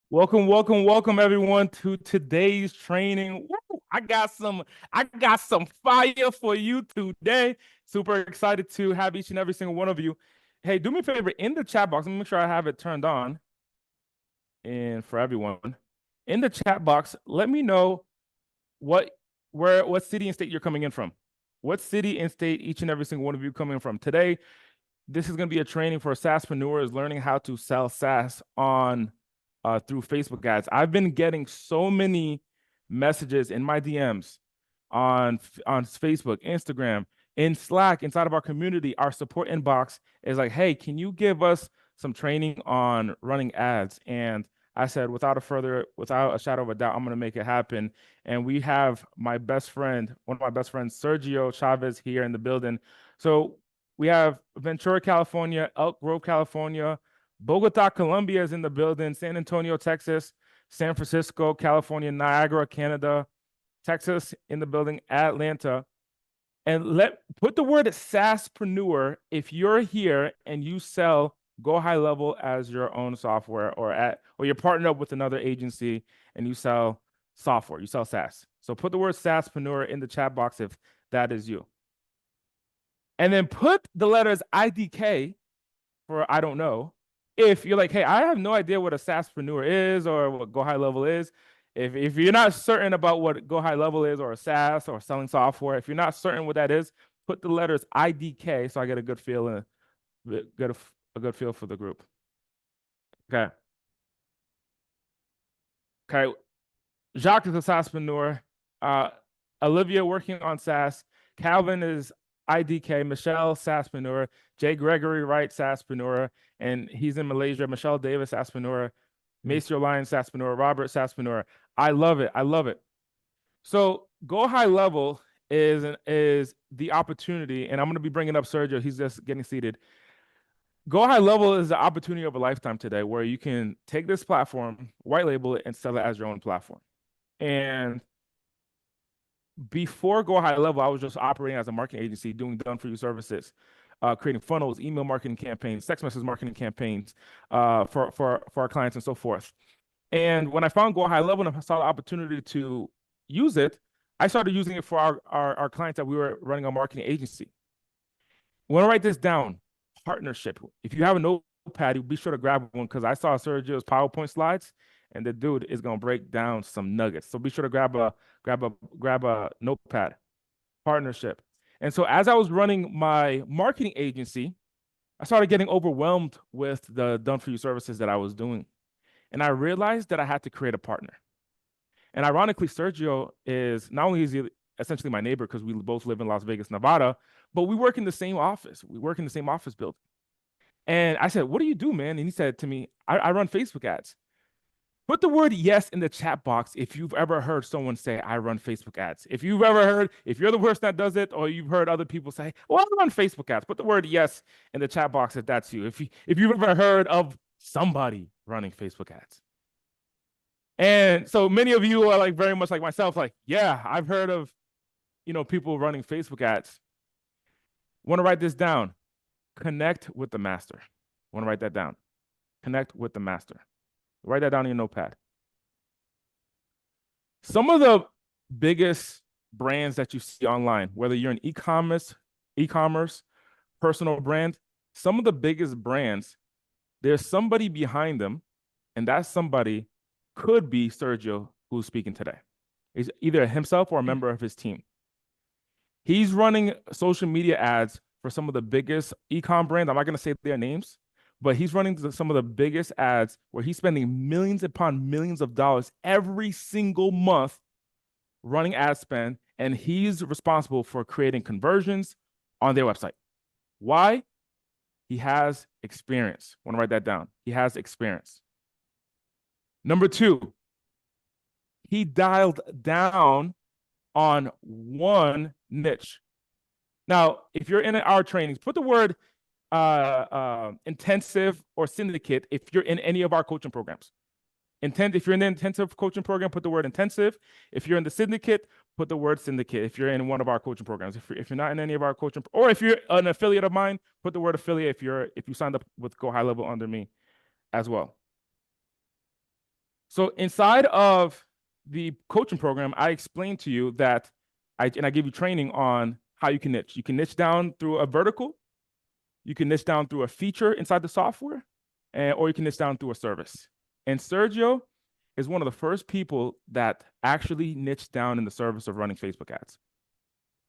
Welcome everyone to today's training. Woo! I got some fire for you today. Super excited to have each and every single one of you. Hey, do me a favor in the chat box. Let me make sure I have it turned on. And for everyone, in the chat box, let me know what what city and state you're coming in from. What city and state each and every single one of you coming from. Today, this is going to be a training for SaaSpreneurs learning how to sell SaaS on through Facebook ads. I've been getting so many messages in my DMs on Facebook, Instagram, in Slack, inside of our community. Our support inbox is like, "Hey, can you give us some training on running ads?" And I said, without a shadow of a doubt, I'm going to make it happen. And we have my best friend, one of my best friends, Sergio Chavez, here in the building. So we have Ventura, California, Elk Grove, California, Bogota, Colombia is in the building, San Antonio, Texas, San Francisco, California, Niagara, Canada, Texas in the building, Atlanta. And put the word SaaSpreneur if you're here and you sell Go High Level as your own software, or you're partnered up with another agency and you sell software, you sell SaaS. So put the word SaaSpreneur in the chat box if that is you. And then put the letters IDK for I don't know. If you're like, hey, I have no idea what a SaaSpreneur is or what Go High Level is. If you're not certain about what Go High Level is or a SaaS or selling software, if you're not certain what that is, put the letters IDK so I get a good feel and a good feel for the group. Okay. Okay. Jacques is a SaaSpreneur. Olivia working on SaaS. Calvin is IDK. Michelle, SaaSpreneur. Jay Gregory Wright, SaaSpreneur. And he's in Malaysia. Michelle Davis, SaaSpreneur. Maceo Lyon, SaaSpreneur. Robert, SaaSpreneur. I love it. I love it. So Go High Level is the opportunity, and I'm going to be bringing up Sergio. He's just getting seated. Go High Level is the opportunity of a lifetime today, where you can take this platform, white label it, and sell it as your own platform. And before Go High Level, I was just operating as a marketing agency, doing done-for-you services, creating funnels, email marketing campaigns, text message marketing campaigns for our clients and so forth. And when I found Go High Level and I saw the opportunity to use it, I started using it for our clients that we were running a marketing agency. We want to write this down. Partnership. If you have a notepad, be sure to grab one, because I saw Sergio's PowerPoint slides, and the dude is gonna break down some nuggets. So be sure to grab a notepad. Partnership. And so as I was running my marketing agency, I started getting overwhelmed with the done for you services that I was doing. And I realized that I had to create a partner. And ironically, Sergio is not only is he essentially my neighbor, because we both live in Las Vegas, Nevada, but we work in the same office. We work in the same office building. And I said, "What do you do, man?" And he said to me, I run Facebook ads. Put the word yes in the chat box if you've ever heard someone say, "I run Facebook ads." If you've ever heard, if you're the person that does it, or you've heard other people say, "Well, I run Facebook ads," put the word yes in the chat box if that's you. If you've ever heard of somebody running Facebook ads. And so many of you are like very much like myself, like, yeah, I've heard of, people running Facebook ads. Want to write this down? Connect with the master. Want to write that down? Connect with the master. Write that down in your notepad. Some of the biggest brands that you see online, whether you're in e-commerce, personal brand, some of the biggest brands, there's somebody behind them, and that somebody could be Sergio, who's speaking today. He's either himself or a member of his team. He's running social media ads for some of the biggest e-com brands. I'm not going to say their names, but he's running some of the biggest ads where he's spending millions upon millions of dollars every single month running ad spend, and he's responsible for creating conversions on their website. Why? He has experience. Want to write that down. He has experience. Number two, he dialed down on one niche. Now, if you're in our trainings, put the word intensive or syndicate if you're in any of our coaching programs. If you're in the intensive coaching program, put the word intensive. If you're in the syndicate, put the word syndicate. If you're in one of our coaching programs, if you're not in any of our coaching, or if you're an affiliate of mine, put the word affiliate if you signed up with Go High Level under me as well. So inside of the coaching program, I explained to you that I give you training on how you can niche. You can niche down through a vertical, you can niche down through a feature inside the software, or you can niche down through a service. And Sergio is one of the first people that actually niched down in the service of running Facebook ads.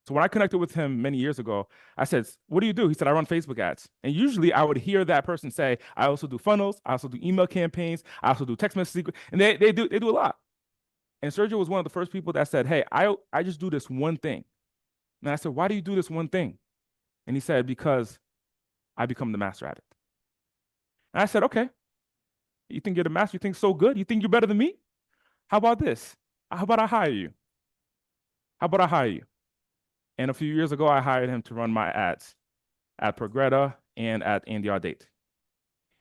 So when I connected with him many years ago, I said, "What do you do?" He said, "I run Facebook ads." And usually I would hear that person say, "I also do funnels, I also do email campaigns, I also do text message sequence," and they do a lot. And Sergio was one of the first people that said, "Hey, I just do this one thing." And I said, "Why do you do this one thing?" And he said, "Because I become the master at it." And I said, "Okay, you think you're the master? You think so good? You think you're better than me? How about this? How about I hire you? How about I hire you?" And a few years ago, I hired him to run my ads at Progretta and at Audate.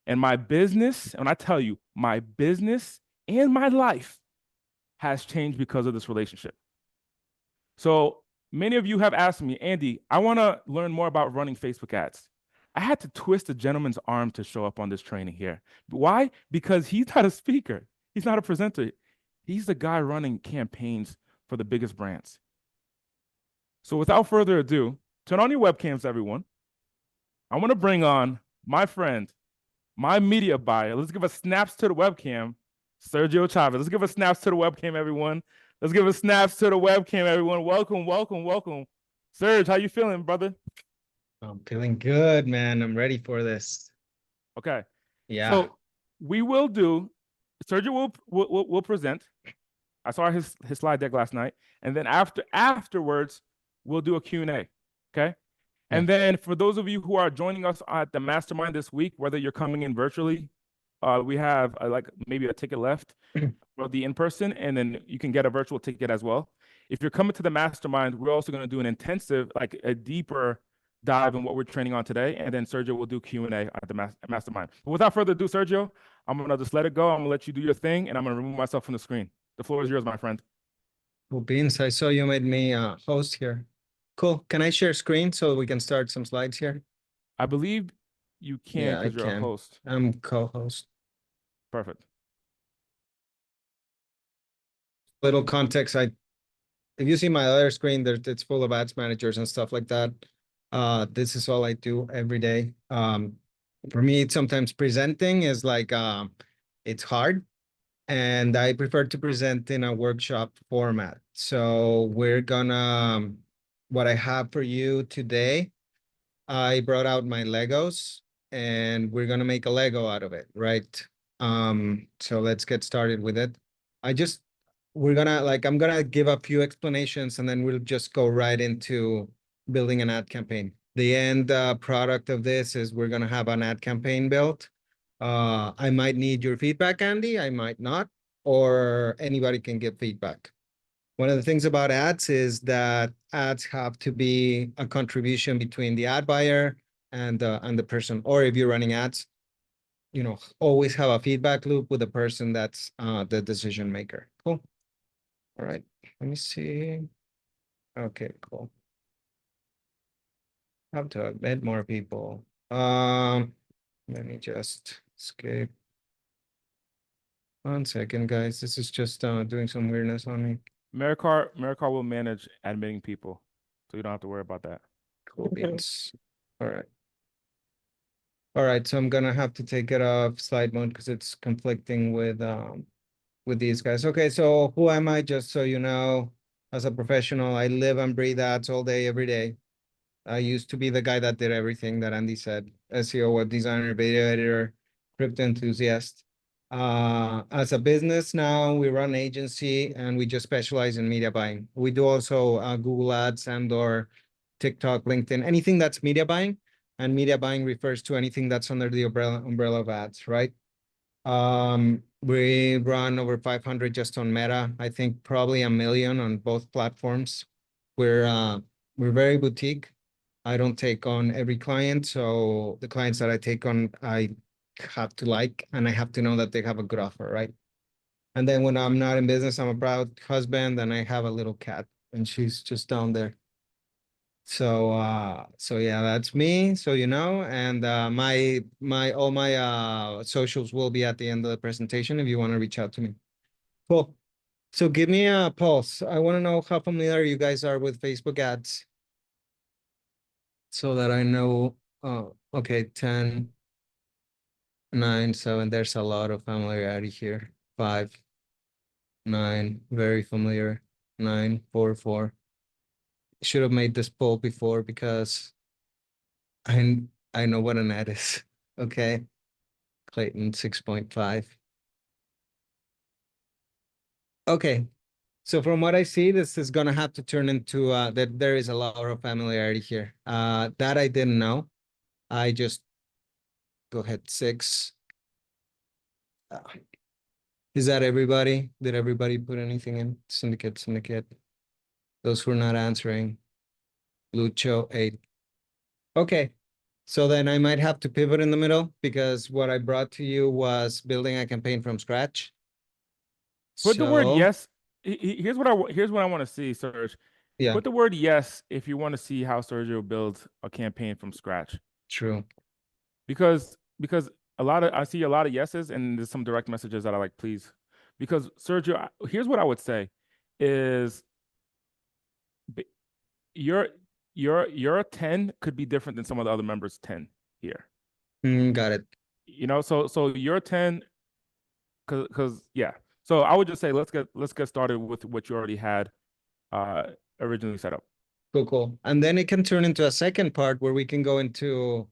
And my business, and I tell you, my business and my life has changed because of this relationship. So many of you have asked me, "Andy, I want to learn more about running Facebook ads." I had to twist a gentleman's arm to show up on this training here. Why? Because he's not a speaker. He's not a presenter. He's the guy running campaigns for the biggest brands. So without further ado, turn on your webcams, everyone. I want to bring on my friend, my media buyer. Let's give a snaps to the webcam, Sergio Chavez. Let's give a snaps to the webcam, everyone. Let's give a snaps to the webcam, everyone. Welcome, welcome, welcome. Serge, how you feeling, brother? I'm feeling good, man. I'm ready for this. Okay. Yeah. So we will do, Sergio will present. I saw his slide deck last night. And then afterwards, we'll do a Q&A. Okay. And then for those of you who are joining us at the mastermind this week, whether you're coming in virtually, we have like maybe a ticket left for the in-person, and then you can get a virtual ticket as well. If you're coming to the mastermind, we're also going to do an intensive, like a deeper dive in what we're training on today, and then Sergio will do Q&A at the mastermind. But without further ado, Sergio, I'm going to just let it go. I'm going to let you do your thing, and I'm going to remove myself from the screen. The floor is yours, my friend. Cool beans. I saw you made me host here. Cool. Can I share screen so we can start some slides here? I believe you can Yeah, I because you're a can. host. I'm co-host. Perfect. Little context. If you see my other screen, it's full of ads managers and stuff like that. This is all I do every day. For me, sometimes presenting is like it's hard, and I prefer to present in a workshop format. So we're gonna, what I have for you today, I brought out my Legos and we're gonna make a Lego out of it, right? So let's get started with it. We're gonna, I'm gonna give a few explanations and then we'll just go right into building an ad campaign. The end product of this is we're gonna have an ad campaign built. I might need your feedback, Andy, I might not, or anybody can give feedback. One of the things about ads is that ads have to be a contribution between the ad buyer and the person. Or if you're running ads, always have a feedback loop with the person that's the decision maker. Cool. All right. Let me see. Okay, cool. Have to admit more people. Let me just escape. 1 second, guys. This is just doing some weirdness on me. Maricar will manage admitting people, so you don't have to worry about that. Cool beans. All right. All right, so I'm gonna have to take it off slide mode because it's conflicting with these guys. Okay, so who am I? Just so you know, as a professional, I live and breathe ads all day, every day. I used to be the guy that did everything that Andy said: SEO, web designer, video editor, crypto enthusiast. As a business now, we run an agency and we just specialize in media buying. We do also Google Ads and/or TikTok, LinkedIn, anything that's media buying. And media buying refers to anything that's under the umbrella of ads, right? We run over 500 just on Meta. I think probably 1 million on both platforms. We're very boutique. I don't take on every client, so the clients that I take on, I have to like, and I have to know that they have a good offer, right? And then when I'm not in business, I'm a proud husband, and I have a little cat, and she's just down there. So yeah, that's me. So and all my socials will be at the end of the presentation if you want to reach out to me. Cool. So give me a pulse. I want to know how familiar you guys are with Facebook ads so that I know. Okay, 10, 9, 7. There's a lot of familiarity here. 5, 9, very familiar. 9, 4, 4. Should have made this poll before because I know what an ad is. Okay. Clayton, 6.5. Okay. So from what I see, this is gonna have to turn into that there is a lot of familiarity here. That I didn't know. I just go ahead 6. Uh, is that everybody? Did everybody put anything in? Syndicate, syndicate. Those who are not answering. Lucho 8. Okay. So then I might have to pivot in the middle because what I brought to you was building a campaign from scratch. Put the word So yes. Here's what I want to see, Serge. yeah, Put the word yes if you want to see how Sergio builds a campaign from scratch. true. Because I see a lot of yeses and there's some direct messages that I like, please. Because Sergio, here's what I would say is your your 10 could be different than some of the other members' 10 here. Got it. So your 10 because yeah. So I would just say let's get started with what you already had uh originally set up. Cool, cool. And then it can turn into a second part where we can go into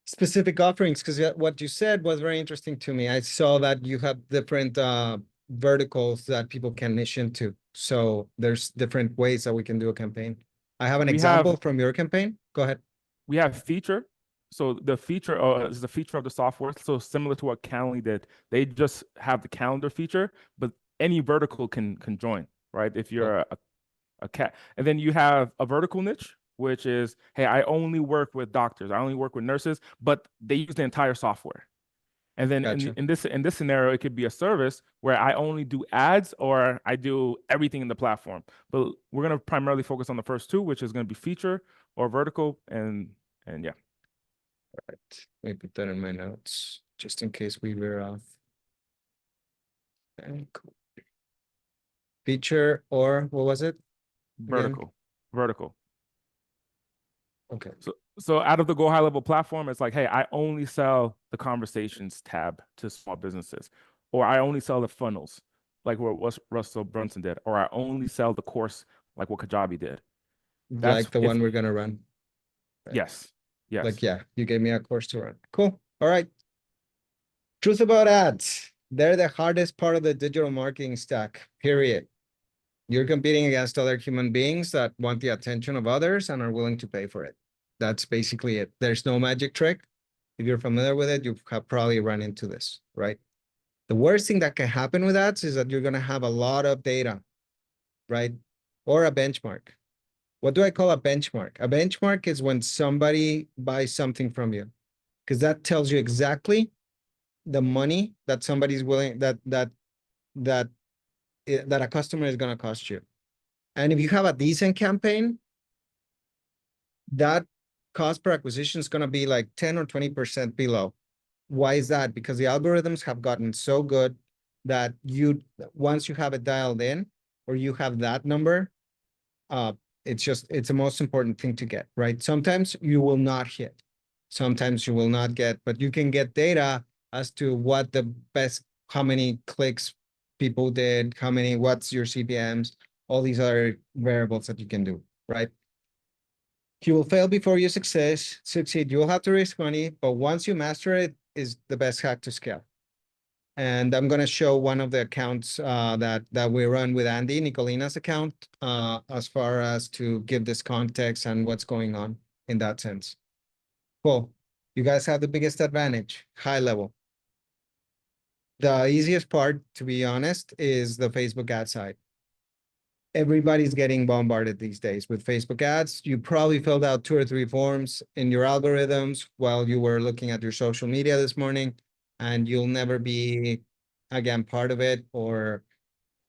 specific offerings because what you said was very interesting to me. I saw that you have different verticals that people can niche into. So there's different ways that we can do a campaign. I have an We example have from your campaign. Go ahead. we have feature. So the feature is the feature of the software. So similar to what Calendly did, they just have the calendar feature, but any vertical can join, right? If Cool. you're a cat, and then you have a vertical niche, which is, hey, I only work with doctors, I only work with nurses, but they use the entire software. And then Gotcha. in this scenario, it could be a service where I only do ads or I do everything in the platform. But we're gonna primarily focus on the first two, which is gonna be feature or vertical, and yeah. Right. Let me put that in my notes just in case we veer off. And cool. Feature or what was it again? Vertical. Okay. So out of the Go High Level platform, it's like, hey, I only sell the conversations tab to small businesses, or I only sell the funnels, like what Russell Brunson did, or I only sell the course, like what Kajabi did. That's Like the if one we're gonna run. Right. yes, Like, yes. yeah, you gave me a course to run. Cool. All right. Truth about ads. They're the hardest part of the digital marketing stack, period. You're competing against other human beings that want the attention of others and are willing to pay for it. That's basically it. There's no magic trick. If you're familiar with it, you've probably run into this, right? The worst thing that can happen with ads is that you're going to have a lot of data, right? Or a benchmark. What do I call a benchmark? A benchmark is when somebody buys something from you, because that tells you exactly the money that somebody's willing that that a customer is going to cost you. And if you have a decent campaign, that cost per acquisition is going to be like 10 or 20% below. Why is that? Because the algorithms have gotten so good that once you have it dialed in or you have that number, uh, it's the most important thing to get, right? Sometimes you will not hit, sometimes you will not get, but you can get data as to what the best, how many clicks people did, what's your CPMs, all these other variables that you can do, right? You will fail before you succeed. You will have to risk money, but once you master it, is the best hack to scale. And I'm going to show one of the accounts that we run with Andy, Nicolina's account, as far as to give this context and what's going on in that sense. Cool. You guys have the biggest advantage, high level. The easiest part, to be honest, is the Facebook ad side. Everybody's getting bombarded these days with Facebook ads. You probably filled out 2 or 3 forms in your algorithms while you were looking at your social media this morning, and you'll never be again part of it, or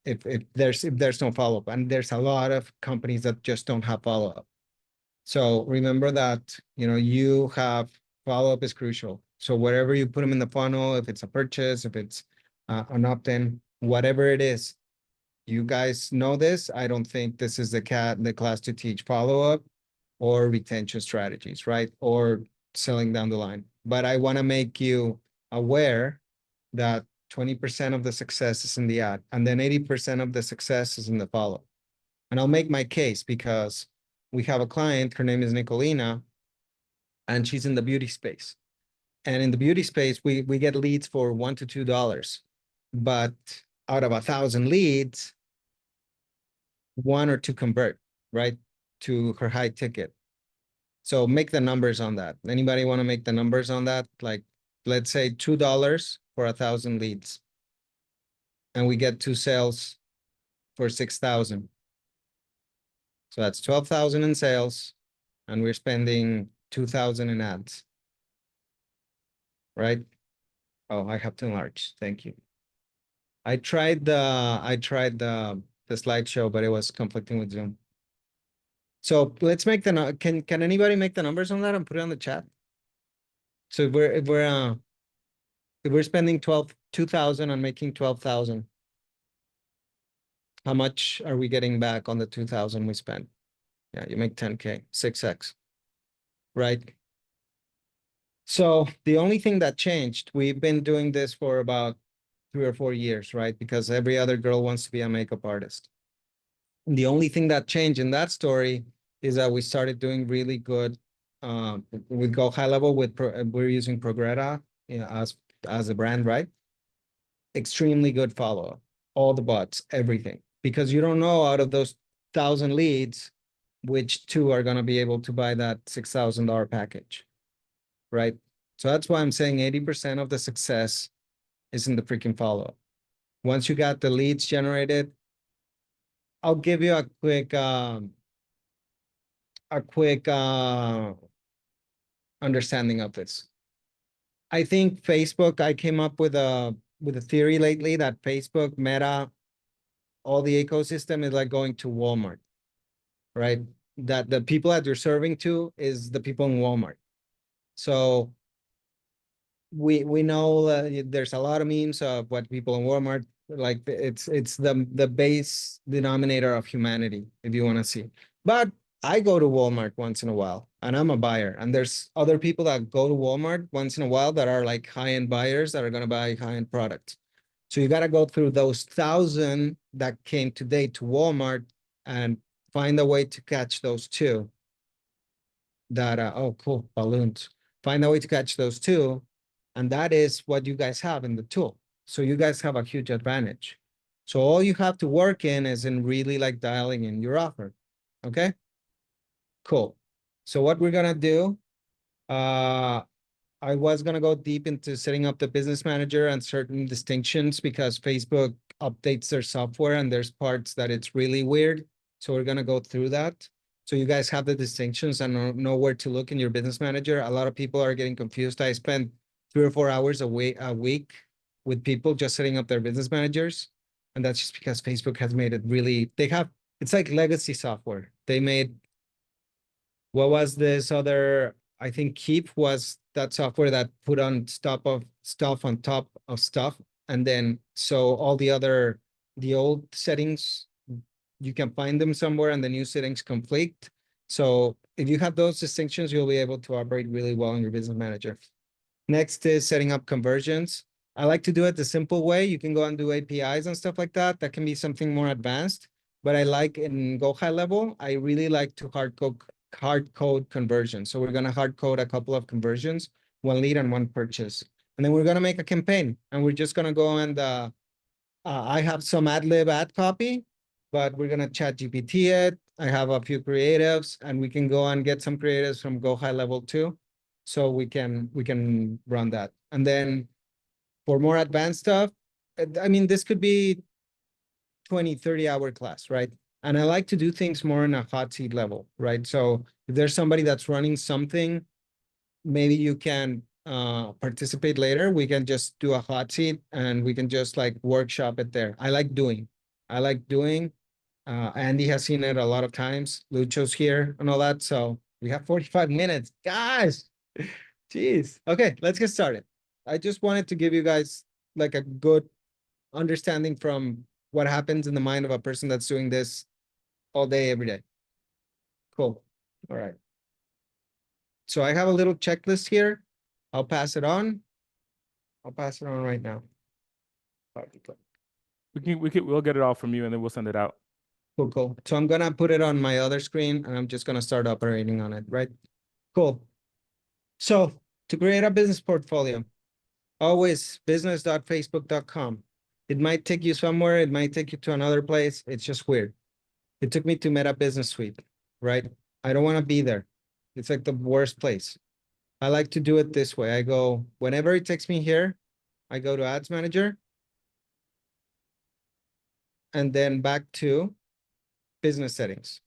if there's no follow-up. And there's a lot of companies that just don't have follow-up. So remember that, you have follow-up is crucial. So wherever you put them in the funnel, if it's a purchase, if it's an opt-in, whatever it is. You guys know this. I don't think this is the class to teach follow-up or retention strategies, right? Or selling down the line. But I want to make you aware that 20% of the success is in the ad, and then 80% of the success is in the follow. And I'll make my case because we have a client, her name is Nicolina, and she's in the beauty space. And in the beauty space, we get leads for $1 to $2. But out of 1,000 leads, 1 or 2 convert, right, to her high ticket. So make the numbers on that. Anybody want to make the numbers on that? Like, let's say $2 for 1,000 leads, and we get 2 sales for 6,000. So that's 12,000 in sales, and we're spending 2,000 in ads, right? Oh, I have to enlarge. Thank you. I tried the slideshow, but it was conflicting with Zoom. So let's make the can anybody make the numbers on that and put it on the chat? So if we're spending 2,000 on making 12,000, how much are we getting back on the 2,000 we spent? Yeah, you make 10K, 6x, right? So the only thing that changed, we've been doing this for about 3 or 4 years, right? Because every other girl wants to be a makeup artist. And the only thing that changed in that story is that we started doing really good with Go High Level with we're using Progretta, you know, as a brand, right? Extremely good follow-up, all the bots, everything, because you don't know out of those 1,000 leads, which 2 are going to be able to buy that $6,000 package, right? So that's why I'm saying 80% of the success is in the freaking follow-up. Once you got the leads generated, I'll give you a quick understanding of this. I think Facebook, I came up with a theory lately that Facebook, Meta, all the ecosystem is like going to Walmart, right? That the people that you're serving to is the people in Walmart. So we know there's a lot of memes of what people in Walmart like. It's the base denominator of humanity, if you want to see. But I go to Walmart once in a while, and I'm a buyer. And there's other people that go to Walmart once in a while that are like high-end buyers that are going to buy high-end products. So you got to go through those 1,000 that came today to Walmart and find a way to catch those 2 that oh cool, balloons. Find a way to catch those 2, and that is what you guys have in the tool. So you guys have a huge advantage. So all you have to work in is in really like dialing in your offer. Okay, cool. So what we're gonna do, I was gonna go deep into setting up the business manager and certain distinctions because Facebook updates their software and there's parts that it's really weird. So we're gonna go through that. So you guys have the distinctions and know where to look in your business manager. A lot of people are getting confused. I spend 3 or 4 hours a week with people just setting up their business managers. And that's just because Facebook has made it really, it's like legacy software. They made, what was this other, I think Keep was that software that put on stuff on top of stuff. And then, so all the old settings, you can find them somewhere and the new settings conflict. So if you have those distinctions, you'll be able to operate really well in your business manager. Next is setting up conversions. I like to do it the simple way. You can go and do APIs and stuff like that. That can be something more advanced. But I like in Go High Level, I really like to hard code conversions. So we're going to hard code a couple of conversions, 1 lead and 1 purchase. And then we're going to make a campaign. And we're just going to go and I have some ad copy, but we're going to chat GPT it. I have a few creatives, and we can go and get some creatives from Go High Level too. So we can run that. And then for more advanced stuff, I mean, this could be 20, 30-hour class, right? And I like to do things more in a hot seat level, right? So if there's somebody that's running something, maybe you can participate later. We can just do a hot seat and we can just like workshop it there. I like doing. Andy has seen it a lot of times. Lucho's here and all that. So we have 45 minutes. Guys, jeez. Okay, let's get started. I just wanted to give you guys like a good understanding from what happens in the mind of a person that's doing this all day, every day. Cool. All right. So I have a little checklist here. I'll pass it on. I'll pass it on right now. We'll get it all from you and then we'll send it out. Cool, cool. So I'm gonna put it on my other screen and I'm just gonna start operating on it, right? Cool. So to create a business portfolio, always business.facebook.com. It might take you somewhere, it might take you to another place. It's just weird. It took me to Meta Business Suite, right? I don't want to be there. It's like the worst place. I like to do it this way. I go, whenever it takes me here, I go to Ads Manager and then back to business settings.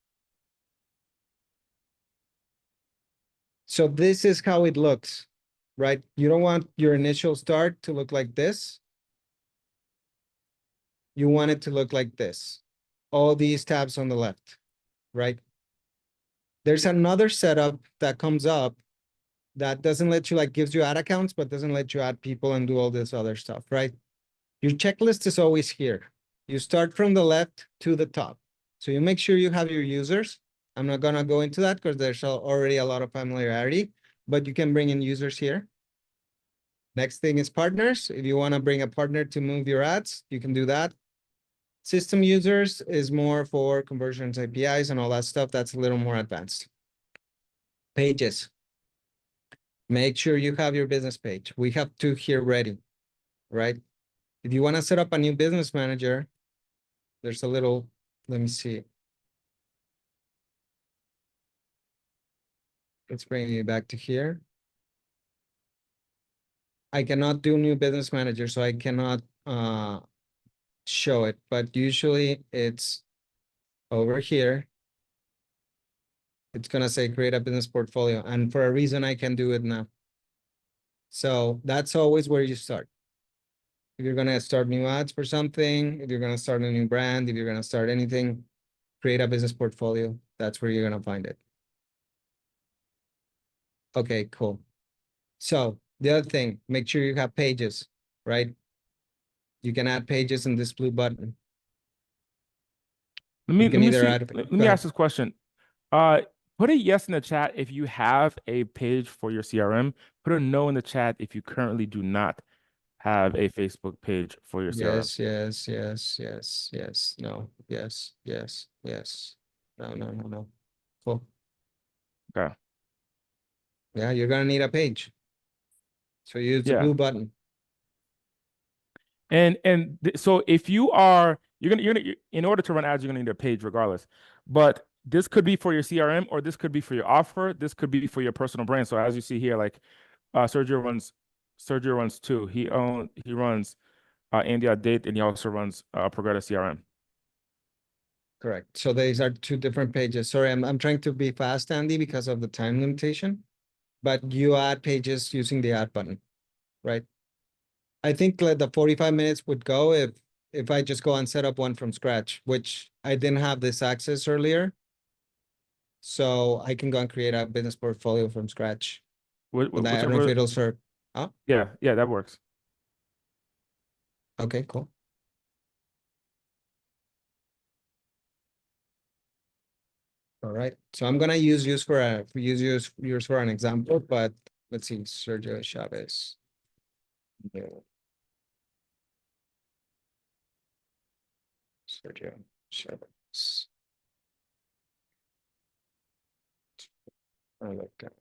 So this is how it looks, right? You don't want your initial start to look like this. You want it to look like this. All these tabs on the left, right? There's another setup that comes up that doesn't let you, like, gives you ad accounts, but doesn't let you add people and do all this other stuff, right? Your checklist is always here. You start from the left to the top. So you make sure you have your users. I'm not gonna go into that because there's already a lot of familiarity, but you can bring in users here. Next thing is partners. If you want to bring a partner to move your ads, you can do that. System users is more for conversions, APIs, and all that stuff. That's a little more advanced. Pages. Make sure you have your business page. We have two here ready, right? If you want to set up a new business manager, there's a little, let me see. Let's bring you back to here. I cannot do new business manager, so I cannot show it, but usually it's over here. It's gonna say create a business portfolio, and for a reason I can do it now. So that's always where you start. If you're gonna start new ads for something, if you're gonna start a new brand, if you're gonna start anything, create a business portfolio. That's where you're gonna find it. Okay, cool. So the other thing, make sure you have pages, right? You can add pages in this blue button. Let me see. Let me ask this question. Put a yes in the chat if you have a page for your CRM. Put a no in the chat if you currently do not have a Facebook page for your CRM. Yes. No. Yes. No. Cool. Okay. Yeah, you're gonna need a page. So use the blue button. So if you're gonna in order to run ads, you're gonna need a page regardless. But this could be for your CRM, or this could be for your offer. This could be for your personal brand. So as you see here, like Sergio runs two. He runs Andy Audate, and he also runs Progretta CRM. Correct. So these are two different pages. Sorry, I'm trying to be fast, Andy, because of the time limitation. But you add pages using the add button, right? I think like the 45 minutes would go if I just go and set up one from scratch, which I didn't have this access earlier. So I can go and create a business portfolio from scratch. I don't know if it'll serve. Oh, yeah, that works. Okay, cool. All right. So I'm gonna use yours for an example, but let's see, Sergio Chavez. Sergio Chavez. I like that.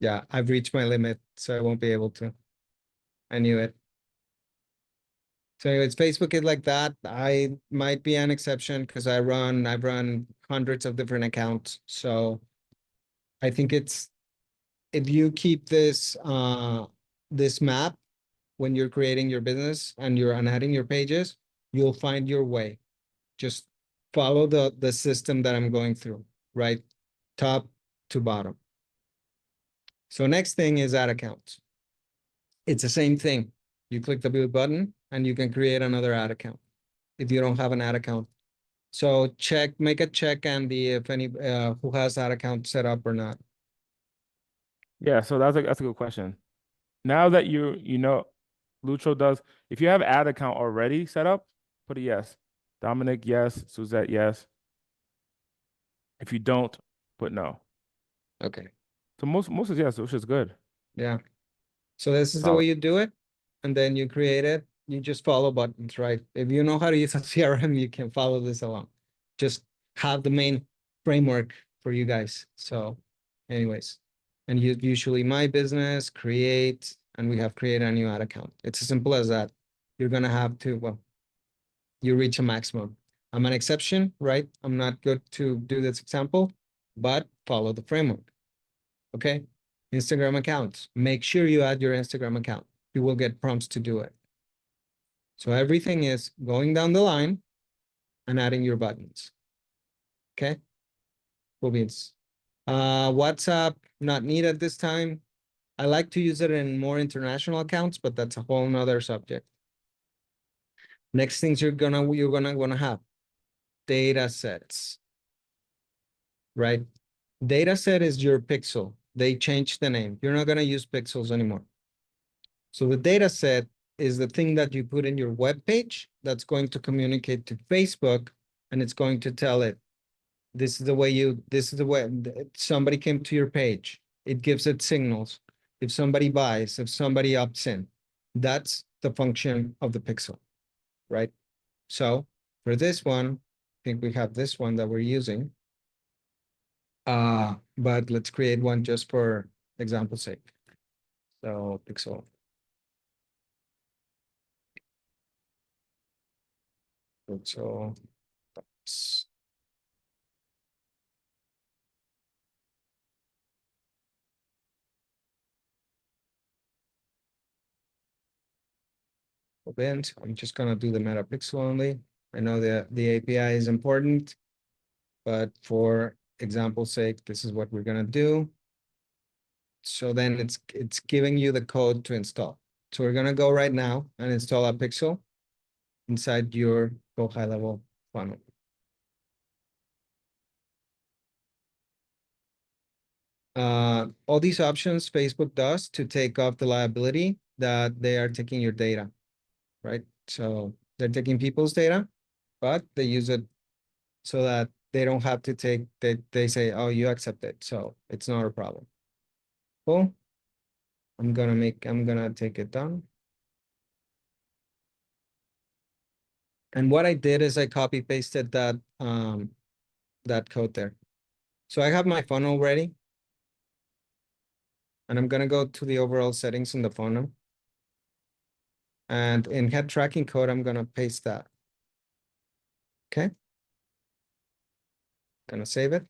Yeah, I've reached my limit, so I won't be able to. I knew it. So anyways, Facebook is like that. I might be an exception because I've run hundreds of different accounts. So I think if you keep this this map when you're creating your business and you're adding your pages, you'll find your way. Just follow the system that I'm going through, right? Top to bottom. So next thing is add accounts. It's the same thing. You click the blue button and you can create another ad account if you don't have an ad account. So make a check, Andy, if any who has that account set up or not. Yeah, so that's a good question. Now that you know Lucho does, if you have ad account already set up, put a yes. Dominic, yes. Suzette, yes. If you don't, put no. Okay. So most is yes, which is good. Yeah. So this is the Solid. way you do it. And then you create it. You just follow buttons, right? If you know how to use a CRM, you can follow this along. Just have the main framework for you guys. So anyways, and you usually my business, create, and we have create a new ad account. It's as simple as that. You're gonna have to, well, you reach a maximum. I'm an exception, right? I'm not good to do this example, but follow the framework. Okay. Instagram accounts. Make sure you add your Instagram account. You will get prompts to do it. So everything is going down the line and adding your buttons. Okay. Cool beans. WhatsApp, not needed this time. I like to use it in more international accounts, but that's a whole nother subject. Next things you're gonna have data sets, right? Data set is your pixel. They changed the name. You're not gonna use pixels anymore. So the data set is the thing that you put in your web page that's going to communicate to Facebook, and it's going to tell it, this is the way somebody came to your page. It gives it signals. If somebody buys, if somebody opts in, that's the function of the pixel, right? So for this one, I think we have this one that we're using. But let's create one just for example's sake. So pixel. So event. I'm just gonna do the metapixel only. I know that the API is important, but for example's sake, this is what we're gonna do. So then it's giving you the code to install. So we're gonna go right now and install a pixel inside your Go High Level funnel. All these options Facebook does to take off the liability that they are taking your data, right? So they're taking people's data, but they use it so that they don't have to take, they say, oh, you accept it. So it's not a problem. Cool. I'm gonna take it down. And what I did is I copy pasted that code there. So I have my funnel ready. And I'm gonna go to the overall settings in the funnel. And in head tracking code, I'm gonna paste that. Okay. Gonna save it.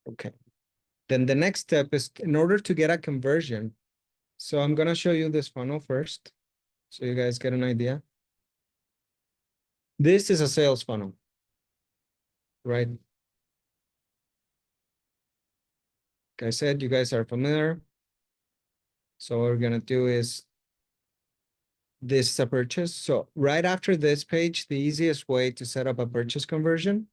Okay. Then the next step is in order to get a conversion. So I'm gonna show you this funnel first, so you guys get an idea. This is a sales funnel, right? Like I said, you guys are familiar. So what we're gonna do is this is a purchase. So right after this page, the easiest way to set up a purchase conversion,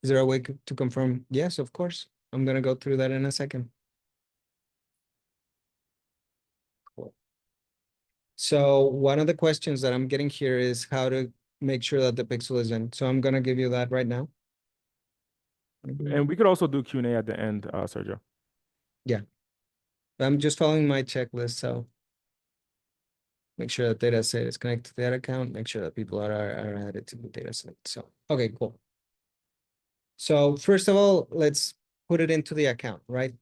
is there a way to confirm? Yes, of course. I'm gonna go through that in a second. Cool. So one of the questions that I'm getting here is how to make sure that the pixel is in. So I'm gonna give you that right now. And we could also do Q&A at the end, Sergio. Yeah, I'm just following my checklist. So make sure that data set is connected to that account. Make sure that people are added to the data set. So, okay, cool. So first of all, let's put it into the account, right?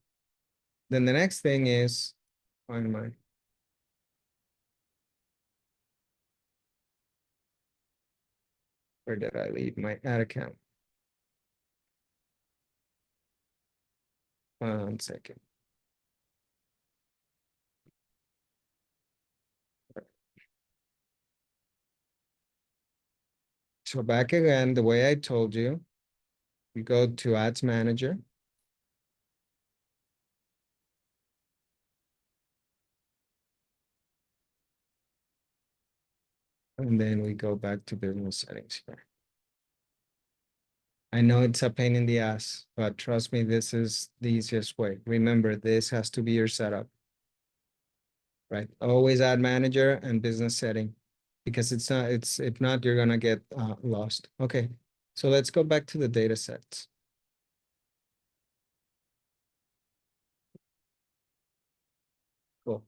Then the next thing is find my, where did I leave my ad account? 1 second. So back again, the way I told you, we go to Ads Manager. And then we go back to business settings here. I know it's a pain in the ass, but trust me, this is the easiest way. Remember, this has to be your setup, right? Always add manager and business setting, because if not, you're gonna get lost. Okay, so let's go back to the data sets. Cool.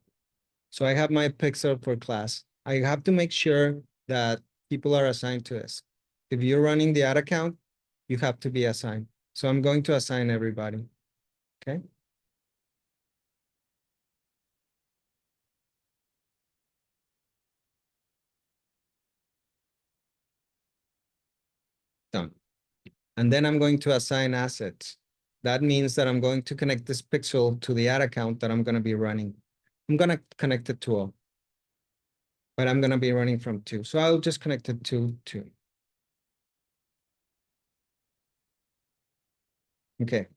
So I have my pixel for class. I have to make sure that people are assigned to this. If you're running the ad account, you have to be assigned. So I'm going to assign everybody. Okay. Done. And then I'm going to assign assets. That means that I'm going to connect this pixel to the ad account that I'm going to be running. I'm going to connect it to all, but I'm going to be running from 2. So I'll just connect it to 2. Okay.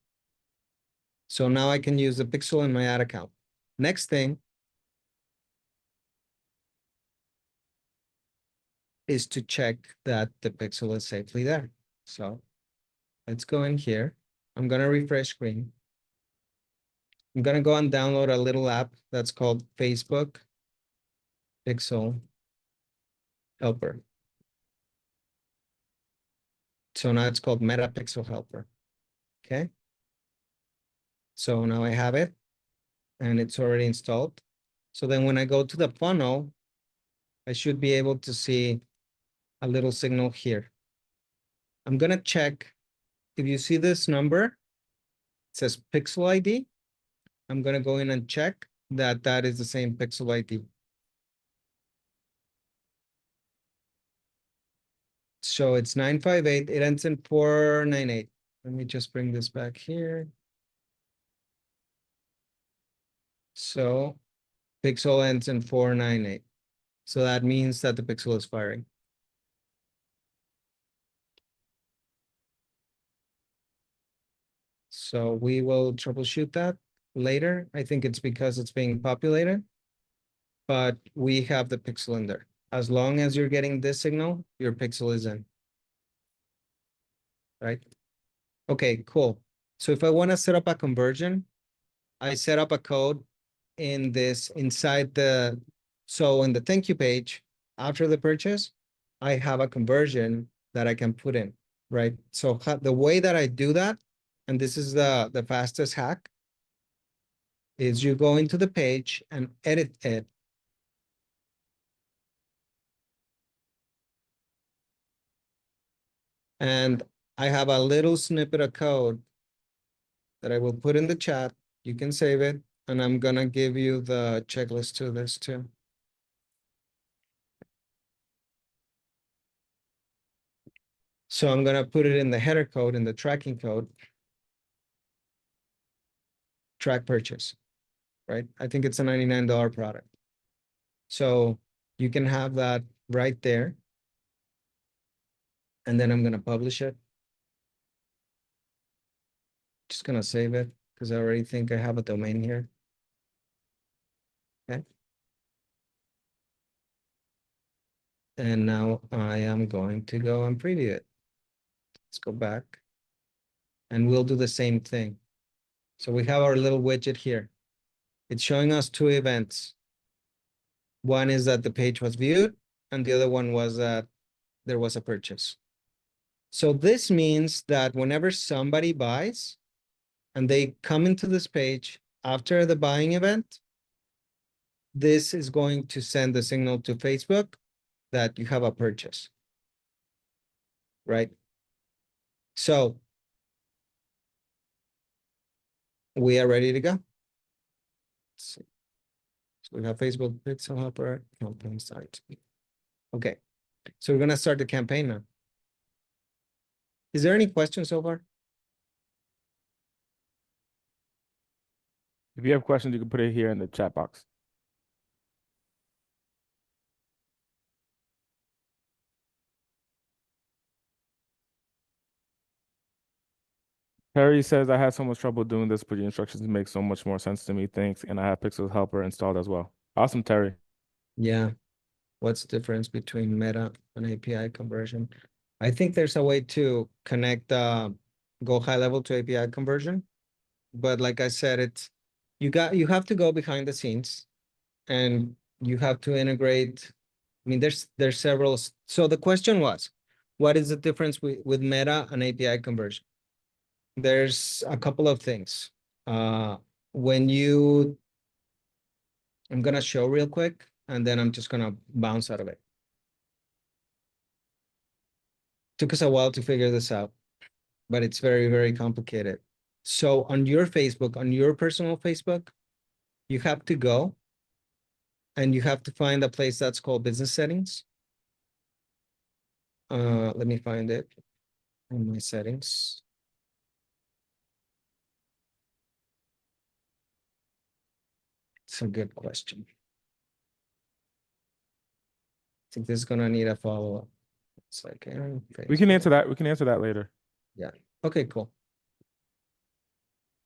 So now I can use the pixel in my ad account. Next thing is to check that the pixel is safely there. So let's go in here. I'm going to refresh screen. I'm going to go and download a little app that's called Facebook Pixel Helper. So now it's called Meta Pixel Helper. Okay. So now I have it and it's already installed. So then when I go to the funnel, I should be able to see a little signal here. I'm going to check if you see this number, it says pixel ID. I'm going to go in and check that that is the same pixel ID. So it's 958. It ends in 498. Let me just bring this back here. So pixel ends in 498. So that means that the pixel is firing. So we will troubleshoot that later. I think it's because it's being populated, but we have the pixel in there. As long as you're getting this signal, your pixel is in, right? Okay, cool. So if I want to set up a conversion, I set up a code in this inside the, so in the thank you page, after the purchase, I have a conversion that I can put in, right? So the way that I do that, and this is the fastest hack, is you go into the page and edit it. And I have a little snippet of code that I will put in the chat. You can save it. And I'm gonna give you the checklist to this too. So I'm gonna put it in the header code, in the tracking code, track purchase, right? I think it's a $99 product. So you can have that right there. And then I'm gonna publish it. Just gonna save it because I already think I have a domain here. Okay. And now I am going to go and preview it. Let's go back. And we'll do the same thing. So we have our little widget here. It's showing us 2 events. One is that the page was viewed, and the other one was that there was a purchase. So this means that whenever somebody buys and they come into this page after the buying event, this is going to send the signal to Facebook that you have a purchase, right? So we are ready to go. So we have Facebook Pixel Helper campaign start. Okay, so we're gonna start the campaign now. Is there any questions so far? If you have questions, you can put it here in the chat box. Harry says, I had so much trouble doing this, but your instructions make so much more sense to me. Thanks. And I have Pixel Helper installed as well. Awesome, Terry. Yeah. What's the difference between Meta and API conversion? I think there's a way to connect go high level to API conversion. But like I said, you have to go behind the scenes and you have to integrate. I mean, there's several. So the question was, what is the difference with Meta and API conversion? There's a couple of things. When you, I'm gonna show real quick, and then I'm just gonna bounce out of it. Took us a while to figure this out, but it's very, very complicated. So on your Facebook, on your personal Facebook, you have to go and you have to find a place that's called business settings. Let me find it in my settings. It's a good question. I think this is gonna need a follow-up. It's like, We can answer that. We can answer that later. Yeah. Okay, cool.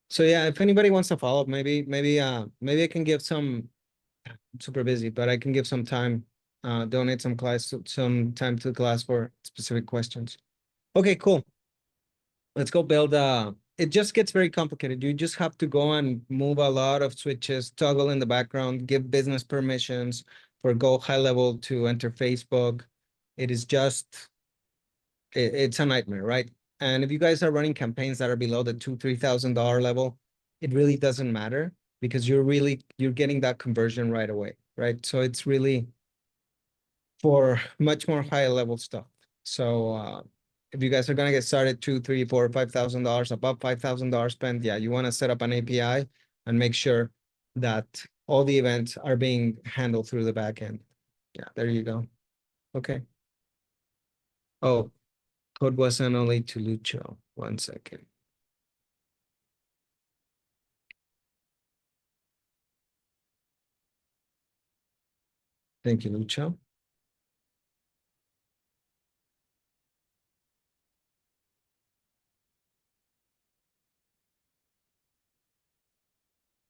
So yeah, if anybody wants to follow up, maybe I can give some, I'm super busy, but I can give some time, donate some time to the class for specific questions. Okay, cool. Let's go build it just gets very complicated. You just have to go and move a lot of switches, toggle in the background, give business permissions for go high level to enter Facebook. It is just it's a nightmare, right? And if you guys are running campaigns that are below the $2,000-3,000 level, it really doesn't matter because you're getting that conversion right away, right? So it's really for much more high level stuff. So if you guys are gonna get started $2, $3, $4, $5,000 above $5,000 spent, yeah, you want to set up an API and make sure that all the events are being handled through the back end. Yeah, there you go. Okay. Oh, code was sent only to Lucho. 1 second. Thank you, Lucho.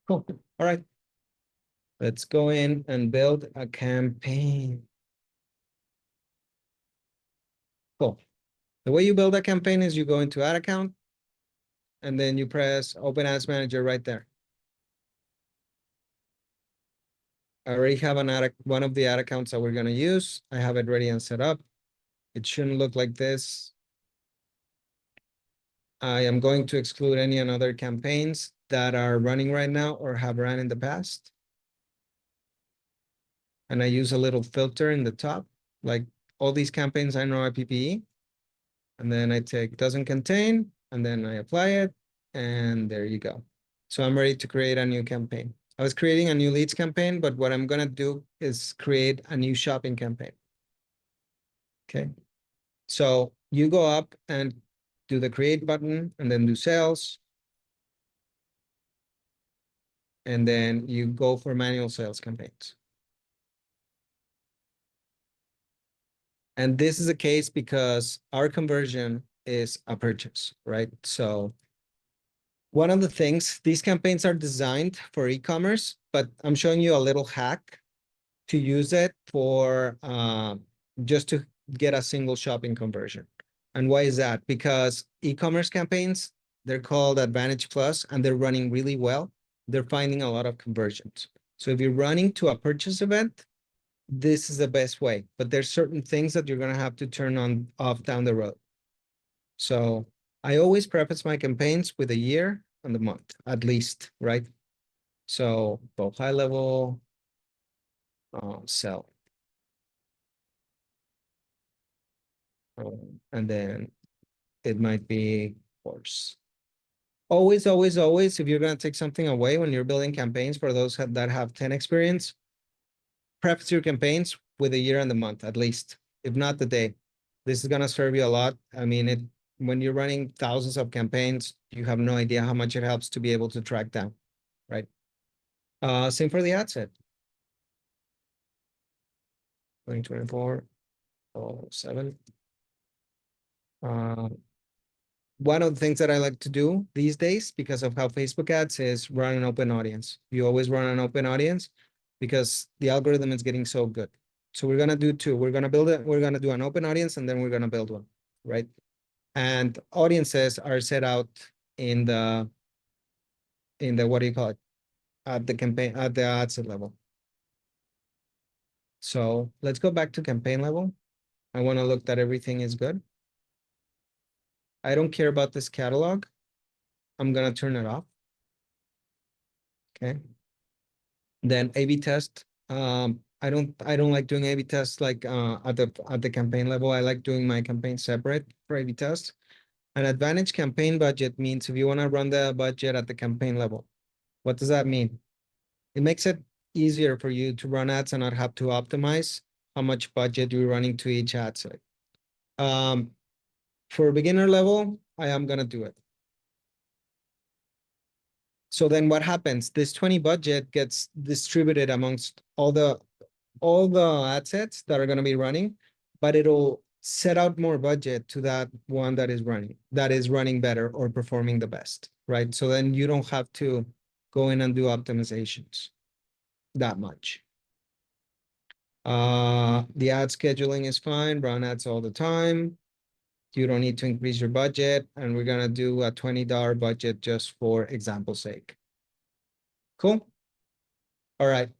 Cool. All right. Let's go in and build a campaign. Cool. The way you build a campaign is you go into ad account and then you press open ads manager right there. I already have one of the ad accounts that we're going to use. I have it ready and set up. It shouldn't look like this. I am going to exclude any other campaigns that are running right now or have run in the past. And I use a little filter in the top, like all these campaigns I know are PPE. And then I take doesn't contain, and then I apply it, and there you go. So I'm ready to create a new campaign. I was creating a new leads campaign, but what I'm gonna do is create a new shopping campaign. Okay. So you go up and do the create button and then do sales. And then you go for manual sales campaigns. And this is a case because our conversion is a purchase, right? So one of the things, these campaigns are designed for e-commerce, but I'm showing you a little hack to use it for just to get a single shopping conversion. And why is that? Because e-commerce campaigns, they're called Advantage Plus and they're running really well. They're finding a lot of conversions. So if you're running to a purchase event, this is the best way, but there's certain things that you're gonna have to turn on off down the road. So I always preface my campaigns with a year and a month, at least, right? So both high level, sell. And then it might be course. Always, always, always, if you're gonna take something away when you're building campaigns for those that have 10 experience, preface your campaigns with a year and a month, at least, if not the day. This is gonna serve you a lot. I mean, when you're running thousands of campaigns, you have no idea how much it helps to be able to track down, right? Same for the ad set. 2024, 07. One of the things that I like to do these days because of how Facebook ads is run an open audience. You always run an open audience because the algorithm is getting so good. So we're gonna do two. We're gonna build it. We're gonna do an open audience and then we're gonna build one. right? And audiences are set out in the what do you call it? At the campaign, at the ad set level. So let's go back to campaign level. I want to look that everything is good. I don't care about this catalog. I'm gonna turn it off. Okay. Then A/B test. I don't like doing A/B tests like at the campaign level. I like doing my campaign separate for A/B tests. An advantage campaign budget means if you want to run the budget at the campaign level. What does that mean? It makes it easier for you to run ads and not have to optimize how much budget you're running to each ad set. For beginner level, I am gonna do it. So then what happens? This 20 budget gets distributed amongst all the ad sets that are gonna be running, but it'll set out more budget to that one that is running better or performing the best, right? So then you don't have to go in and do optimizations that much. The ad scheduling is fine, run ads all the time. You don't need to increase your budget, and we're gonna do a $20 budget just for example's sake. Cool. All right.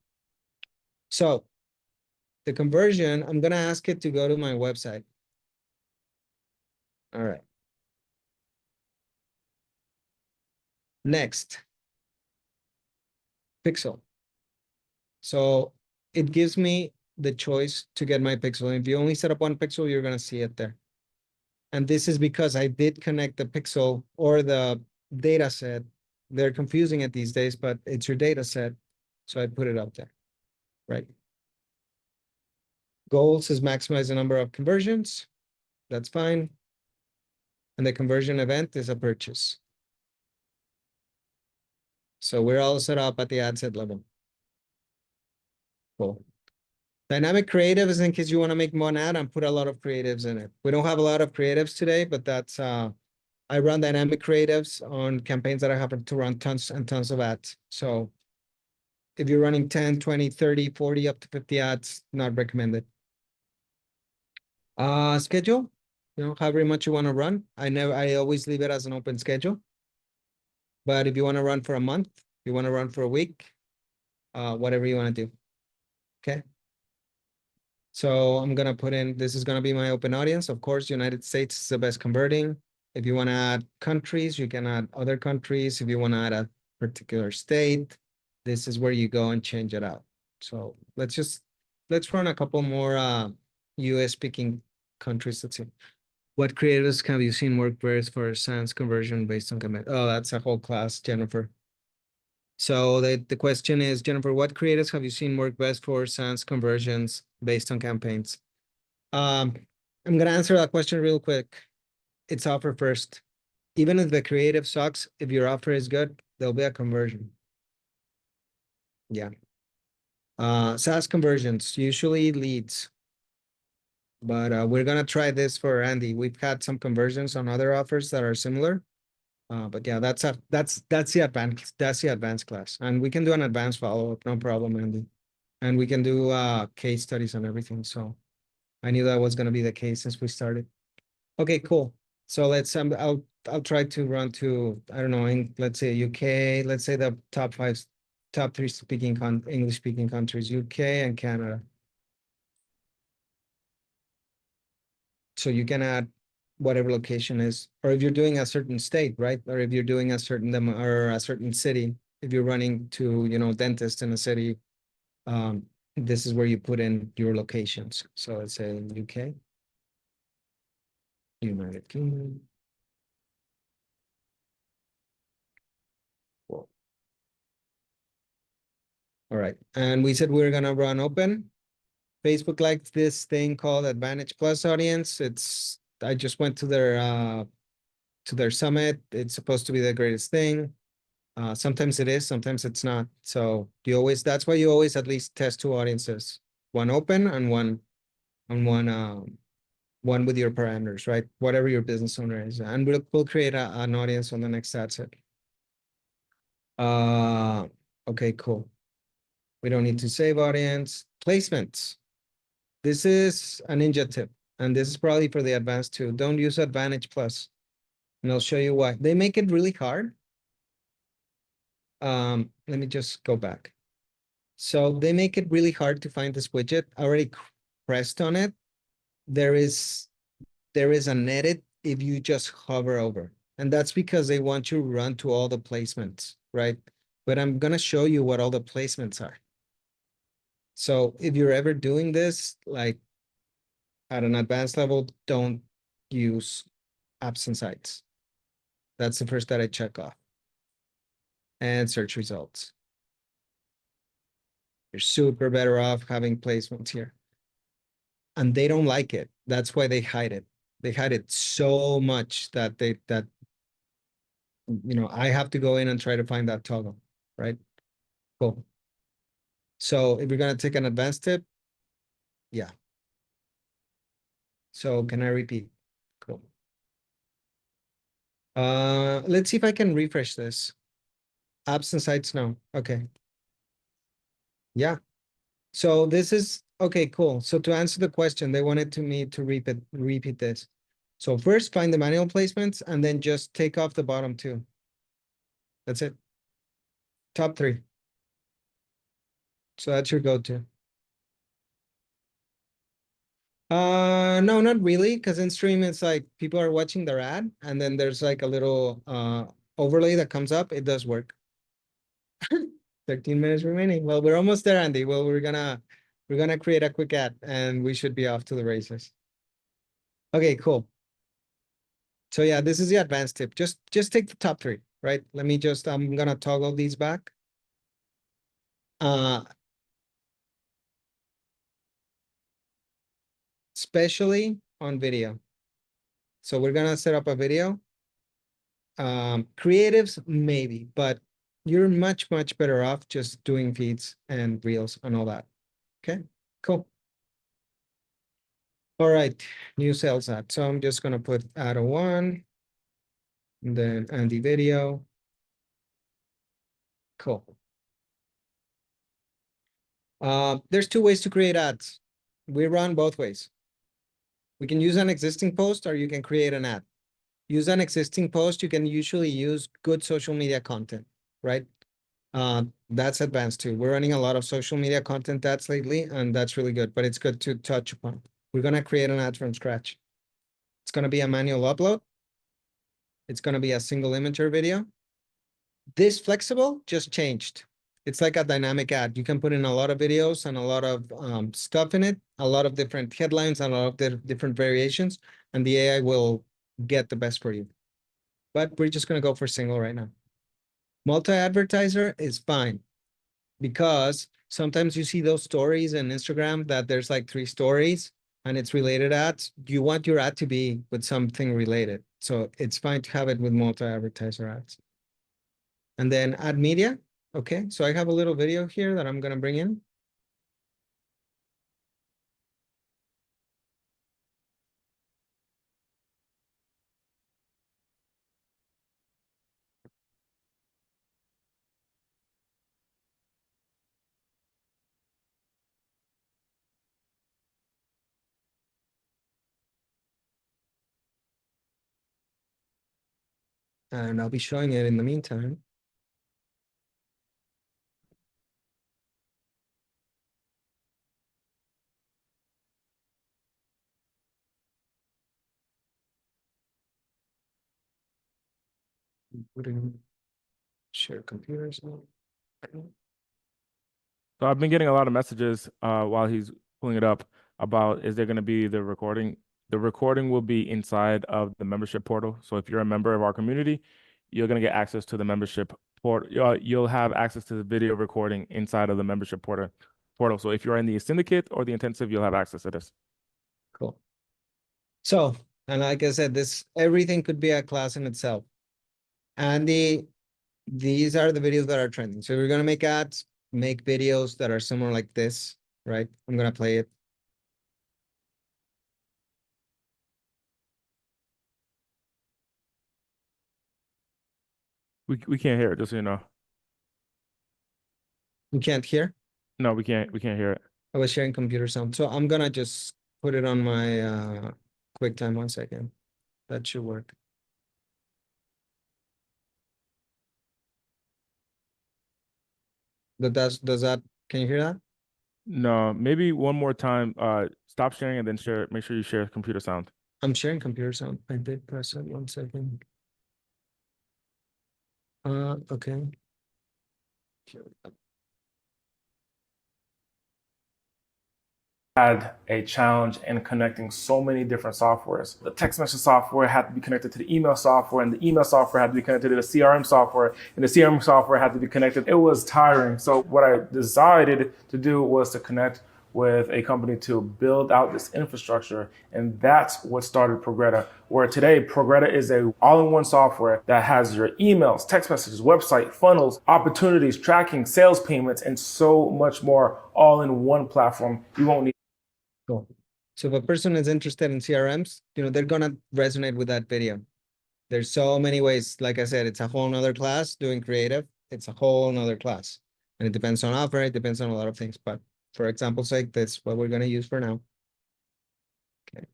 So the conversion, I'm gonna ask it to go to my website. All right. Next, pixel. So it gives me the choice to get my pixel. And if you only set up one pixel, you're gonna see it there. And this is because I did connect the pixel or the data set. They're confusing it these days, but it's your data set. So I put it up there, right? Goals is maximize the number of conversions. That's fine. And the conversion event is a purchase. So we're all set up at the ad set level. Cool. Dynamic creative is in case you want to make one ad and put a lot of creatives in it. We don't have a lot of creatives today, but that's I run dynamic creatives on campaigns that I happen to run tons and tons of ads. So if you're running 10, 20, 30, 40, up to 50 ads, not recommended. Schedule, however much you want to run. I always leave it as an open schedule. But if you want to run for a month, you want to run for a week, whatever you want to do. Okay. So I'm gonna put in, this is gonna be my open audience. Of course, United States is the best converting. If you want to add countries, you can add other countries. If you want to add a particular state, this is where you go and change it out. So let's run a couple more US speaking countries. Let's see. What creatives have you seen work best for SaaS conversion based on commit? Oh, that's a whole class, Jennifer. So the question is, Jennifer, what creatives have you seen work best for SaaS conversions based on campaigns? I'm gonna answer that question real quick. It's offer first. Even if the creative sucks, if your offer is good, there'll be a conversion. Yeah. SaaS conversions, usually leads. But we're gonna try this for Andy. We've had some conversions on other offers that are similar. But yeah, that's the advanced class. And we can do an advanced follow-up, no problem, Andy. And we can do case studies and everything. So I knew that was gonna be the case since we started. Okay, cool. So let's I'll try to run to, I don't know, let's say UK, let's say the top 3 English speaking countries, UK and Canada. So you can add whatever location is, or if you're doing a certain state, right? Or if you're doing a certain city, if you're running to, dentist in a city, this is where you put in your locations. So let's say UK, United Kingdom. Cool. All right, and we said we were gonna run open. Facebook likes this thing called Advantage Plus Audience. I just went to their summit. It's supposed to be the greatest thing. Sometimes it is, sometimes it's not. So that's why you always at least test 2 audiences, one open and one with your parameters, right? Whatever your business owner is, and we'll create an audience on the next ad set. Okay, cool. We don't need to save audience placements. This is a ninja tip. And this is probably for the advanced too. Don't use Advantage Plus, and I'll show you why. They make it really hard. Let me just go back. So they make it really hard to find this widget. I already pressed on it. There is an edit if you just hover over. And that's because they want you to run to all the placements, right? But I'm gonna show you what all the placements are. So if you're ever doing this, like at an advanced level, don't use apps and sites. That's the first that I check off. And search results. You're super better off having placements here. And they don't like it. That's why they hide it. They hide it so much that I have to go in and try to find that toggle, right? Cool. So if you're gonna take an advanced tip, yeah. So can I repeat? Cool. Let's see if I can refresh this. Apps and sites, no. Okay. Yeah. So this is okay, cool. So to answer the question, they wanted me to repeat this. So first find the manual placements and then just take off the bottom two. That's it. Top three. So that's your go-to. No, not really, because in stream it's like people are watching their ad and then there's like a little overlay that comes up. It does work. 13 minutes remaining. Well, we're almost there, Andy. Well, we're gonna create a quick ad and we should be off to the races. Okay, cool. So yeah, this is the advanced tip. Just take the top three, right? I'm gonna toggle these back. Especially on video. So we're gonna set up a video. Creatives, maybe, but you're much, much better off just doing feeds and reels and all that. Okay, cool. All right, new sales ad. So I'm just gonna put add a one, and then Andy video. Cool. There's two ways to create ads. We run both ways. We can use an existing post or you can create an ad. Use an existing post, you can usually use good social media content, right? That's advanced too. We're running a lot of social media content ads lately, and that's really good, but it's good to touch upon. We're gonna create an ad from scratch. It's gonna be a manual upload. It's gonna be a single image or video. This flexible just changed. It's like a dynamic ad. You can put in a lot of videos and a lot of stuff in it, a lot of different headlines and a lot of the different variations, and the AI will get the best for you. But we're just gonna go for single right now. Multi-advertiser is fine because sometimes you see those stories in Instagram that there's like 3 stories and it's related ads. You want your ad to be with something related. So it's fine to have it with multi-advertiser ads. And then add media. Okay, so I have a little video here that I'm gonna bring in. And I'll be showing it in the meantime. Putting share computers now. So I've been getting a lot of messages while he's pulling it up about is there going to be the recording? The recording will be inside of the membership portal. So if you're a member of our community, you're going to get access to the membership portal. You'll have access to the video recording inside of the membership portal. So if you're in the syndicate or the intensive, you'll have access to this. Cool. So, and like I said, everything could be a class in itself. And these are the videos that are trending. So we're gonna make ads, make videos that are similar like this, right? I'm gonna play it. We can't hear it, just so you know. You can't hear. No, we can't hear it. I was sharing computer sound. So I'm gonna just put it on my QuickTime 1 second. That should work. Does that, can you hear that? No, maybe one more time. Stop sharing and then share. Make sure you share computer sound. I'm sharing computer sound. I did press it 1 second. Okay. Here we go. Had a challenge in connecting so many different softwares. The text message software had to be connected to the email software, and the email software had to be connected to the CRM software, and the CRM software had to be connected. It was tiring. So what I decided to do was to connect with a company to build out this infrastructure. And that's what started Progretta, where today Progretta is a all-in-one software that has your emails, text messages, website, funnels, opportunities, tracking, sales payments, and so much more all in one platform. You won't need. Cool. So if a person is interested in CRMs, they're gonna resonate with that video. There's so many ways. Like I said, it's a whole nother class doing creative. It's a whole nother class. And it depends on offer, it depends on a lot of things. But for example's sake, that's what we're gonna use for now. Okay.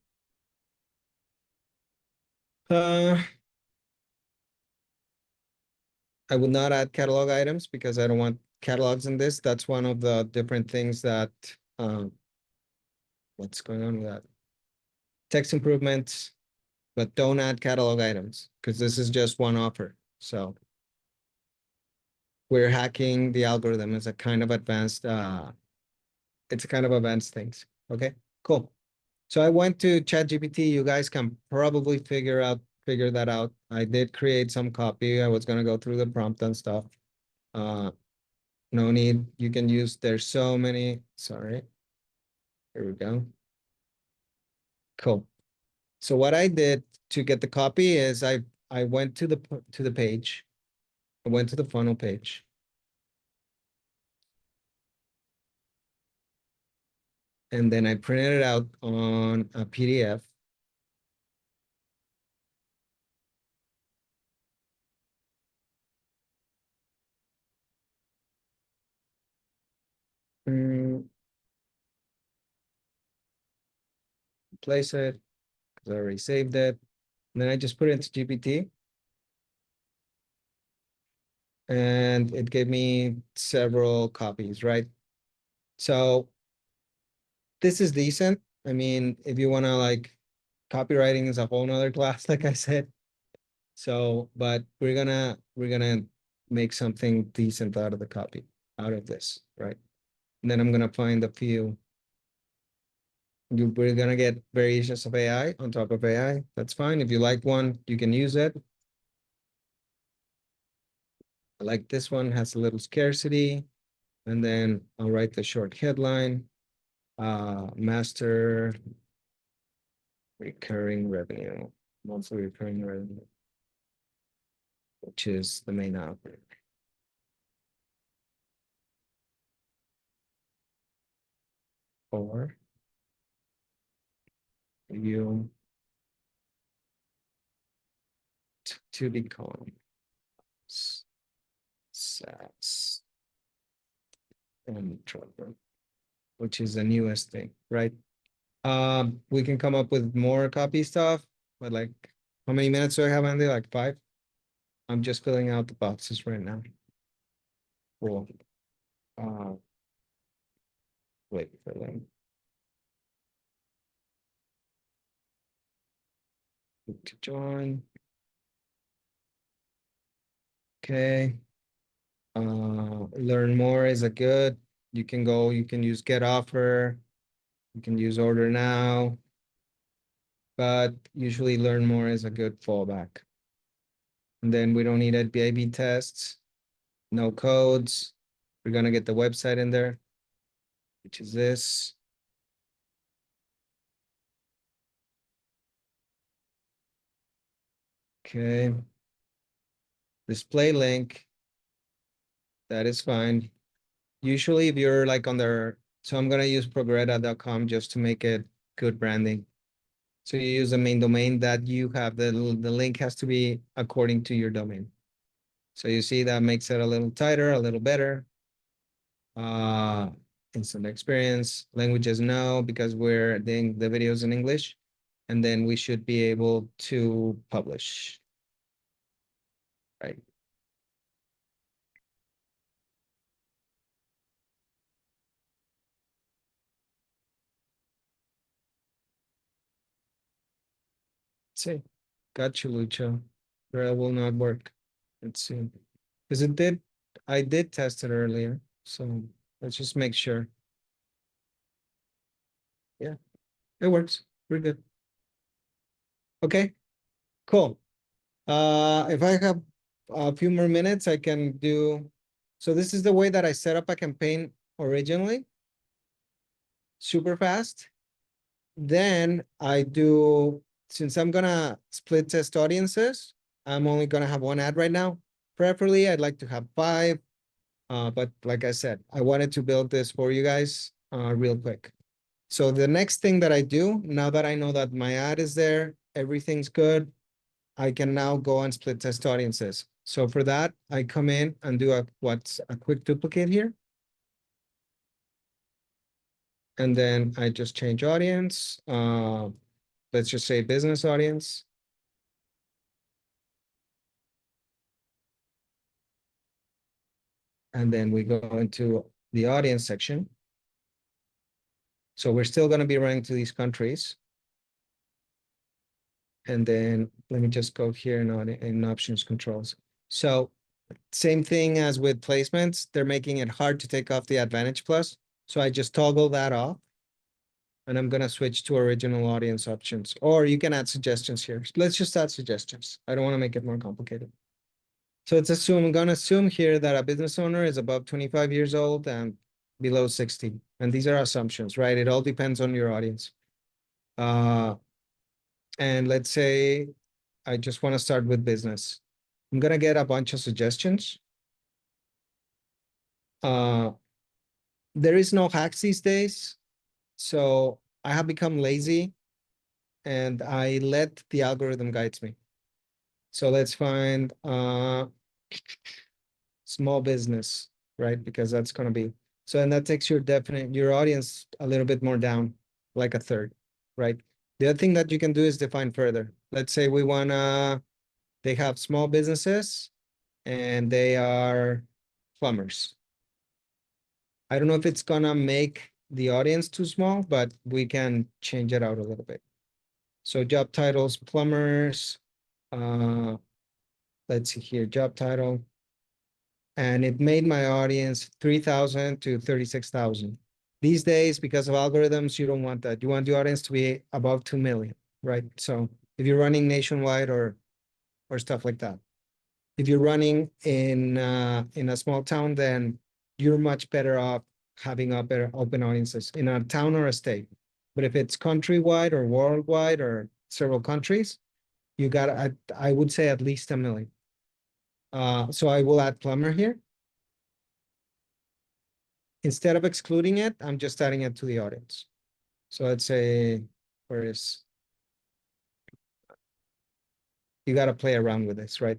I would not add catalog items because I don't want catalogs in this. That's one of the different things that what's going on with that? Text improvements, but don't add catalog items because this is just one offer. So we're hacking the algorithm as a kind of advanced, it's a kind of advanced things. Okay, cool. So I went to ChatGPT. You guys can probably figure that out. I did create some copy. I was gonna go through the prompt and stuff. No need. You can use, there's so many, sorry. Here we go. Cool. So what I did to get the copy is I went to the page. I went to the funnel page. And then I printed it out on a PDF. Place it, because I already saved it. And then I just put it into GPT. And it gave me several copies, right? So this is decent. I mean, if you want to like, copywriting is a whole nother class, like I said. So, but we're gonna make something decent out of the copy, out of this, right? And then I'm gonna find a few. We're gonna get variations of AI on top of AI. That's fine. If you like one, you can use it. I like this one, has a little scarcity. And then I'll write the short headline, master recurring revenue, monthly recurring revenue, which is the main output. Or you to become SaaS and Trevor, which is the newest thing, right? We can come up with more copy stuff, but like, how many minutes do I have, Andy? Like 5? I'm just filling out the boxes right now. Cool. Wait for them. Click to join. Okay. Learn more is a good. You can use get offer. You can use order now. But usually learn more is a good fallback. And then we don't need A/B tests, no codes. We're gonna get the website in there, which is this. Okay. Display link. That is fine. Usually if you're like on their, so I'm gonna use progretta.com just to make it good branding. So you use the main domain that you have, the link has to be according to your domain. So you see that makes it a little tighter, a little better. instant experience. Languages, no, because we're doing the videos in English. And then we should be able to publish. Right. See, got you, Lucho. Braille will not work. Let's see. Because I did test it earlier. So let's just make sure. Yeah, it works. We're good. Okay, cool. If I have a few more minutes, I can do. So this is the way that I set up a campaign originally. Super fast. Then I do, since I'm gonna split test audiences, I'm only gonna have one ad right now. Preferably, I'd like to have 5. But like I said, I wanted to build this for you guys real quick. So the next thing that I do, now that I know that my ad is there, everything's good, I can now go and split test audiences. So for that, I come in and do what's a quick duplicate here. And then I just change audience. Let's just say business audience. And then we go into the audience section. So we're still going to be running to these countries. And then let me just go here in options controls. So same thing as with placements, they're making it hard to take off the Advantage Plus. So I just toggle that off. And I'm going to switch to original audience options, or you can add suggestions here. Let's just add suggestions. I don't want to make it more complicated. So I'm going to assume here that a business owner is above 25 years old and below 60. And these are assumptions, right? It all depends on your audience. And let's say I just want to start with business. I'm going to get a bunch of suggestions. There is no hacks these days. So I have become lazy and I let the algorithm guides me. So let's find small business, right? Because that's going to be, so, and that takes your audience a little bit more down, like a third, right? The other thing that you can do is define further. Let's say they have small businesses and they are plumbers. I don't know if it's gonna make the audience too small, but we can change it out a little bit. So job titles, plumbers, let's see here, job title. And it made my audience 3,000 to 36,000. These days, because of algorithms, you don't want that. You want the audience to be above 2 million, right? So if you're running nationwide or stuff like that. If you're running in a small town, then you're much better off having open audiences in a town or a state. But if it's countrywide or worldwide or several countries, you got, I would say at least 1 million. So I will add plumber here. Instead of excluding it, I'm just adding it to the audience. So let's say, where is, you got to play around with this, right?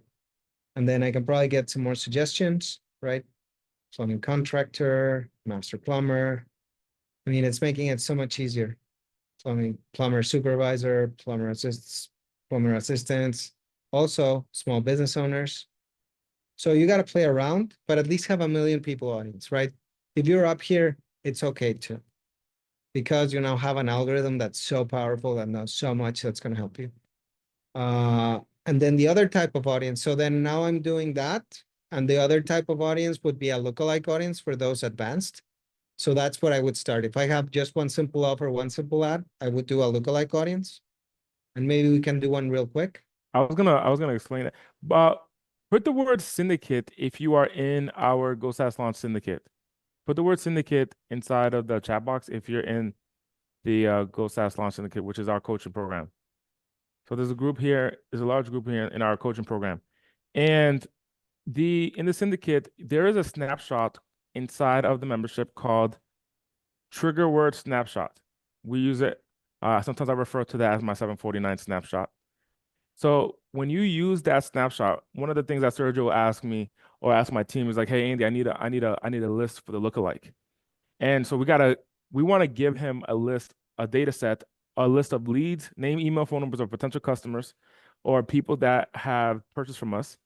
And then I can probably get some more suggestions, right? Plumbing contractor, master plumber. I mean, it's making it so much easier. Plumber supervisor, plumber assistants, also small business owners. So you got to play around, but at least have 1 million people audience, right? If you're up here, it's okay too, because you now have an algorithm that's so powerful that knows so much that's going to help you. And then the other type of audience. So then now I'm doing that. And the other type of audience would be a lookalike audience for those advanced. So that's what I would start. If I have just one simple offer, one simple ad, I would do a lookalike audience. And maybe we can do one real quick. I was gonna explain it. But put the word syndicate if you are in our Go SaaS Launch syndicate. Put the word syndicate inside of the chat box if you're in the Go SaaS Launch syndicate, which is our coaching program. So there's a group here, there's a large group here in our coaching program. And in the syndicate, there is a snapshot inside of the membership called trigger word snapshot. We use it. Sometimes I refer to that as my 749 snapshot. So when you use that snapshot, one of the things that Sergio will ask me or ask my team is like, "Hey Andy, I need a list for the lookalike." And so we want to give him a list, a data set, a list of leads, name, email, phone numbers of potential customers or people that have purchased from us.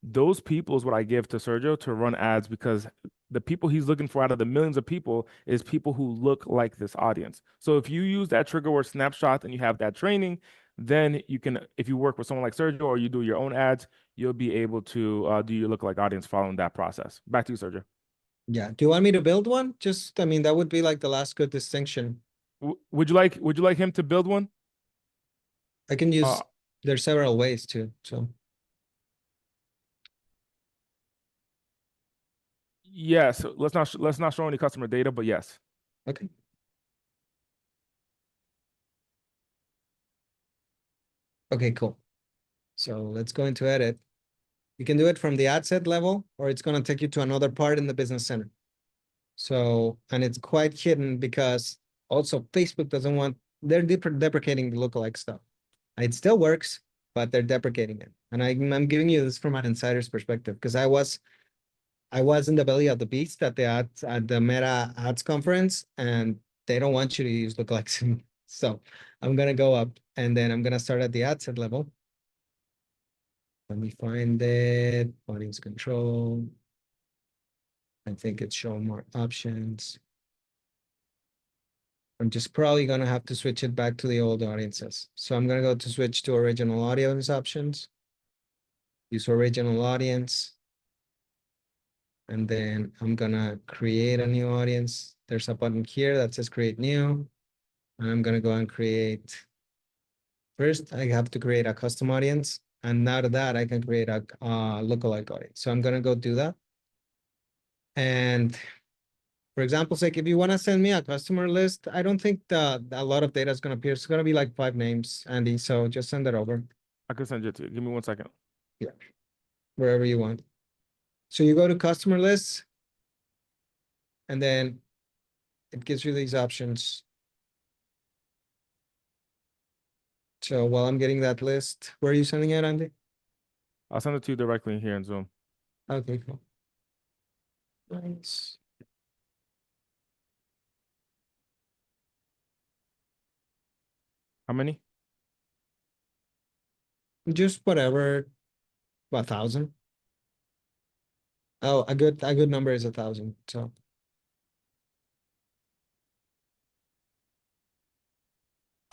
Those people is what I give to Sergio to run ads because the people he's looking for out of the millions of people is people who look like this audience. So if you use that trigger word snapshot and you have that training, then you can, if you work with someone like Sergio or you do your own ads, you'll be able to do your lookalike audience following that process. Back to you, Sergio. Yeah. Do you want me to build one? Just, I mean, that would be like the last good distinction. Would you like him to build one? I can Uh, use, there's several ways too. So, yes. Let's not show any customer data, but yes. okay. Okay, cool. So let's go into edit. You can do it from the ad set level, or it's going to take you to another part in the business center. So, and it's quite hidden because also Facebook doesn't want, they're deprecating the lookalike stuff. It still works, but they're deprecating it. And I'm giving you this from an insider's perspective because I was in the belly of the beast at the Meta Ads conference, and they don't want you to use lookalikes. So I'm gonna go up and then I'm gonna start at the ad set level. Let me find it. Audience control. I think it's showing more options. I'm just probably gonna have to switch it back to the old audiences. So I'm gonna go to switch to original audience options. Use original audience. And then I'm gonna create a new audience. There's a button here that says create new. I'm gonna go and create. First, I have to create a custom audience. And out of that, I can create a lookalike audience. So I'm gonna go do that. And for example's sake, if you want to send me a customer list, I don't think a lot of data is going to appear. It's going to be like 5 names, Andy. So just send it over. I can send it to you. Give me 1 second. Yeah, wherever you want. So you go to customer lists, and then it gives you these options. So while I'm getting that list, where are you sending it, Andy? I'll send it to you directly here in Zoom. Okay, cool. Nice. How many? Just whatever, 1,000. Oh, a good number is 1,000. So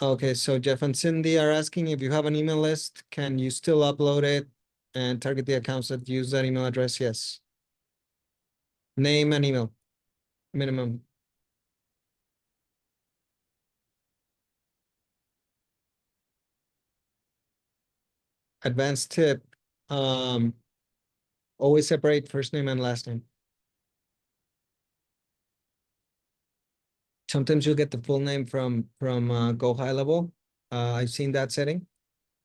okay, so Jeff and Cindy are asking if you have an email list, can you still upload it and target the accounts that use that email address? Yes. Name and email, minimum. Advanced tip, always separate first name and last name. Sometimes you'll get the full name from Go High Level. I've seen that setting.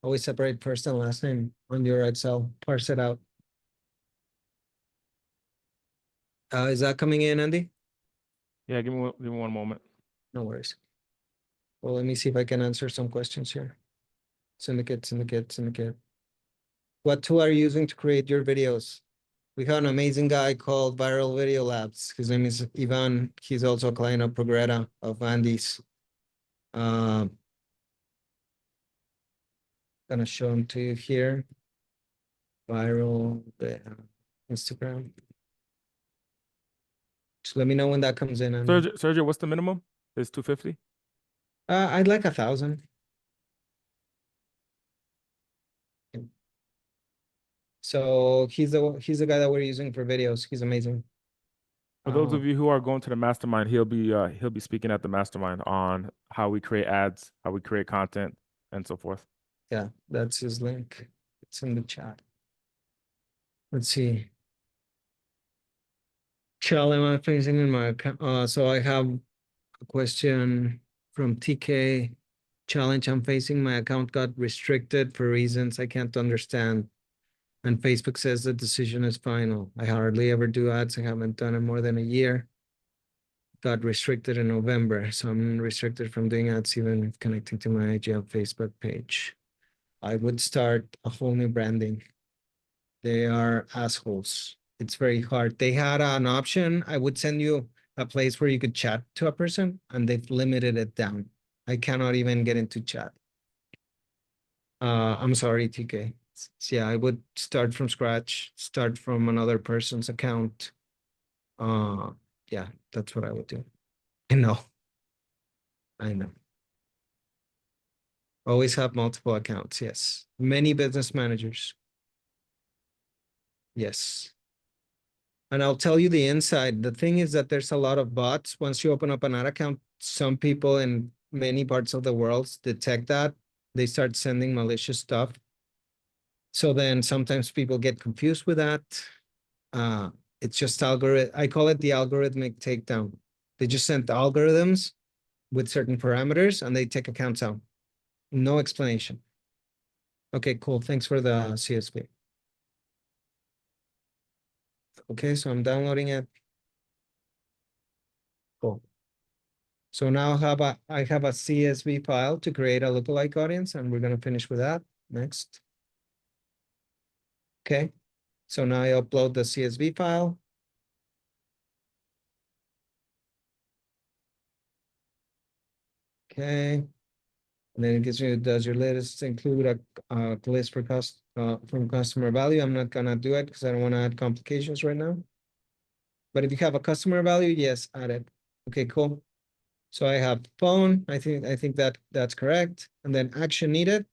Always separate first and last name on your Excel, parse it out. Is that coming in, Andy? Yeah, give me 1 moment. No worries. Well, let me see if I can answer some questions here. Syndicate. What tool are you using to create your videos? We have an amazing guy called Viral Video Labs. His name is Ivan. He's also a client of Progretta of Andy's. Gonna show him to you here. Viral, the Instagram. Just let me know when that comes in. And Sergio, what's the minimum? It's 250. I'd like 1,000. So he's the guy that we're using for videos. He's amazing. For those of you who are going to the mastermind, he'll be speaking at the mastermind on how we create ads, how we create content, and so forth. Yeah, that's his link. It's in the chat. Let's see. Charlie, am I facing in my account? So I have a question from TK. Challenge, I'm facing my account got restricted for reasons I can't understand. And Facebook says the decision is final. I hardly ever do ads. I haven't done it more than a year. Got restricted in November. So I'm restricted from doing ads, even connecting to my IGL Facebook page. I would start a whole new branding. They are assholes. It's very hard. They had an option. I would send you a place where you could chat to a person, and they've limited it down. I cannot even get into chat. I'm sorry, TK. Yeah, I would start from scratch, start from another person's account. Yeah, that's what I would do. I know. I know. Always have multiple accounts. Yes. Many business managers. Yes. And I'll tell you the inside. The thing is that there's a lot of bots. Once you open up an ad account, some people in many parts of the world detect that. They start sending malicious stuff. So then sometimes people get confused with that. Uh, it's just algorithm. I call it the algorithmic takedown. They just sent algorithms with certain parameters and they take accounts out. No explanation. Okay, cool. Thanks for the CSV. Okay, so I'm downloading it. Cool. So now I have a CSV file to create a lookalike audience, and we're gonna finish with that. Next. Okay. So now I upload the CSV file. Okay. And then it gives you, does your list include a list for from customer value? I'm not gonna do it because I don't want to add complications right now. But if you have a customer value, yes, add it. Okay, cool. So I have phone. I think that's correct. And then action needed.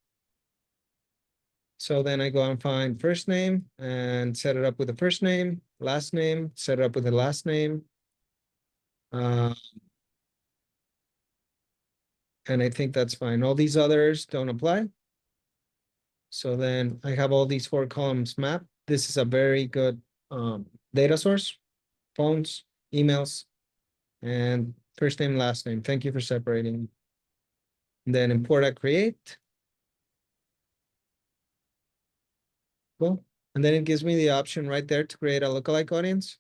So then I go and find first name and set it up with the first name, last name, set it up with the last name. And I think that's fine. All these others don't apply. So then I have all these 4 columns mapped. This is a very good data source, phones, emails, and first name, last name. Thank you for separating. And then import at create. Cool. And then it gives me the option right there to create a lookalike audience.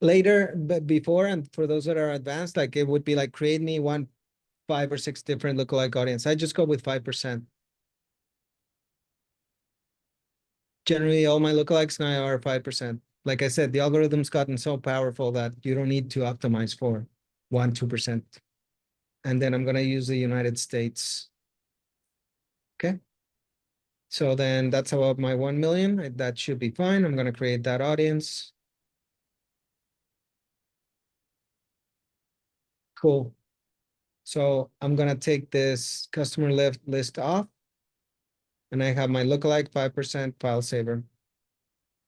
Later, but before, and for those that are advanced, like it would be like create me 5 or 6 different lookalike audience. I just go with 5%. Generally, all my lookalikes now are 5%. Like I said, the algorithm's gotten so powerful that you don't need to optimize for 1, 2%. And then I'm gonna use the United States. Okay. So then that's about my 1 million. That should be fine. I'm gonna create that audience. Cool. So I'm gonna take this customer list off, and I have my lookalike 5% file saver.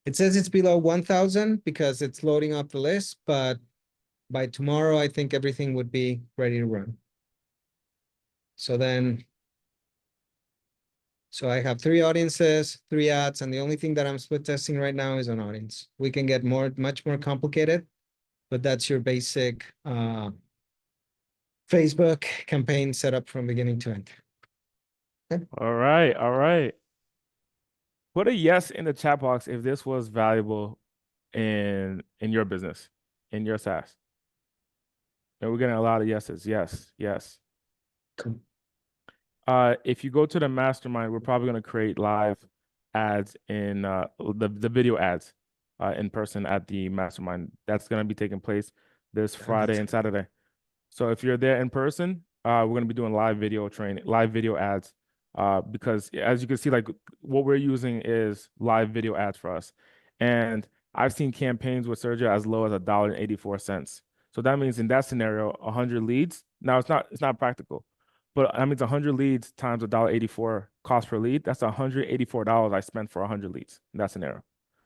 It says it's below 1,000 because it's loading up the list, but by tomorrow, I think everything would be ready to run. So I have 3 audiences, 3 ads, and the only thing that I'm split testing right now is an audience. We can get much more complicated, but that's your basic Facebook campaign setup from beginning to end. Okay. All right, all right. Put a yes in the chat box if this was valuable in your business, in your SaaS. And we're getting a lot of yeses. Yes, yes. Cool. If you go to the mastermind, we're probably going to create live ads in the video ads in person at the mastermind. That's going to be taking place this Friday and Saturday. So if you're there in person, we're going to be doing live video training, live video ads, because as you can see, like what we're using is live video ads for us. And I've seen campaigns with Sergio as low as $1.84. So that means in that scenario, 100 leads. Now it's not practical, but that means 100 leads times $1.84 cost per lead. That's $184 I spent for 100 leads in that scenario.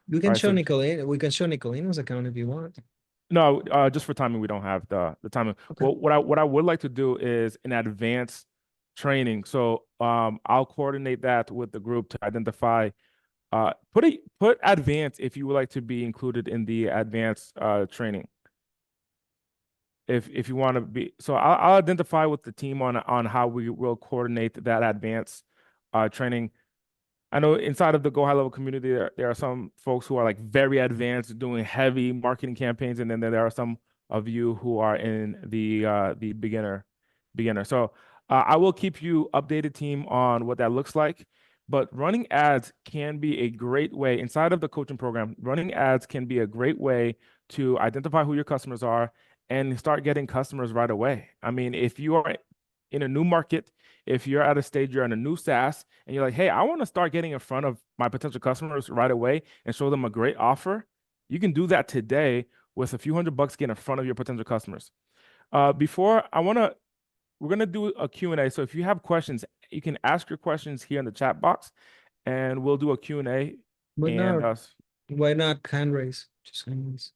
We can Right, show so Nicolino. We can show Nicolino's account if you want. no, just for timing, we don't have the timing. Okay. Well, what I would like to do is an advanced training. So I'll coordinate that with the group to identify put advanced if you would like to be included in the advanced training. If you want to be, so I'll identify with the team on how we will coordinate that advanced training. I know inside of the Go High Level community, there are some folks who are like very advanced doing heavy marketing campaigns, and then there are some of you who are in the beginner. So I will keep you updated, team, on what that looks like. But running ads can be a great way inside of the coaching program. Running ads can be a great way to identify who your customers are and start getting customers right away. I mean, if you are in a new market, if you're at a stage, you're in a new SaaS, and you're like, hey, I want to start getting in front of my potential customers right away and show them a great offer, you can do that today with a few $100 get in front of your potential customers. Before I want to, we're going to do a Q&A. So if you have questions, you can ask your questions here in the chat box and we'll do a Q&A. But And now, why not hand raise? Just hand raise.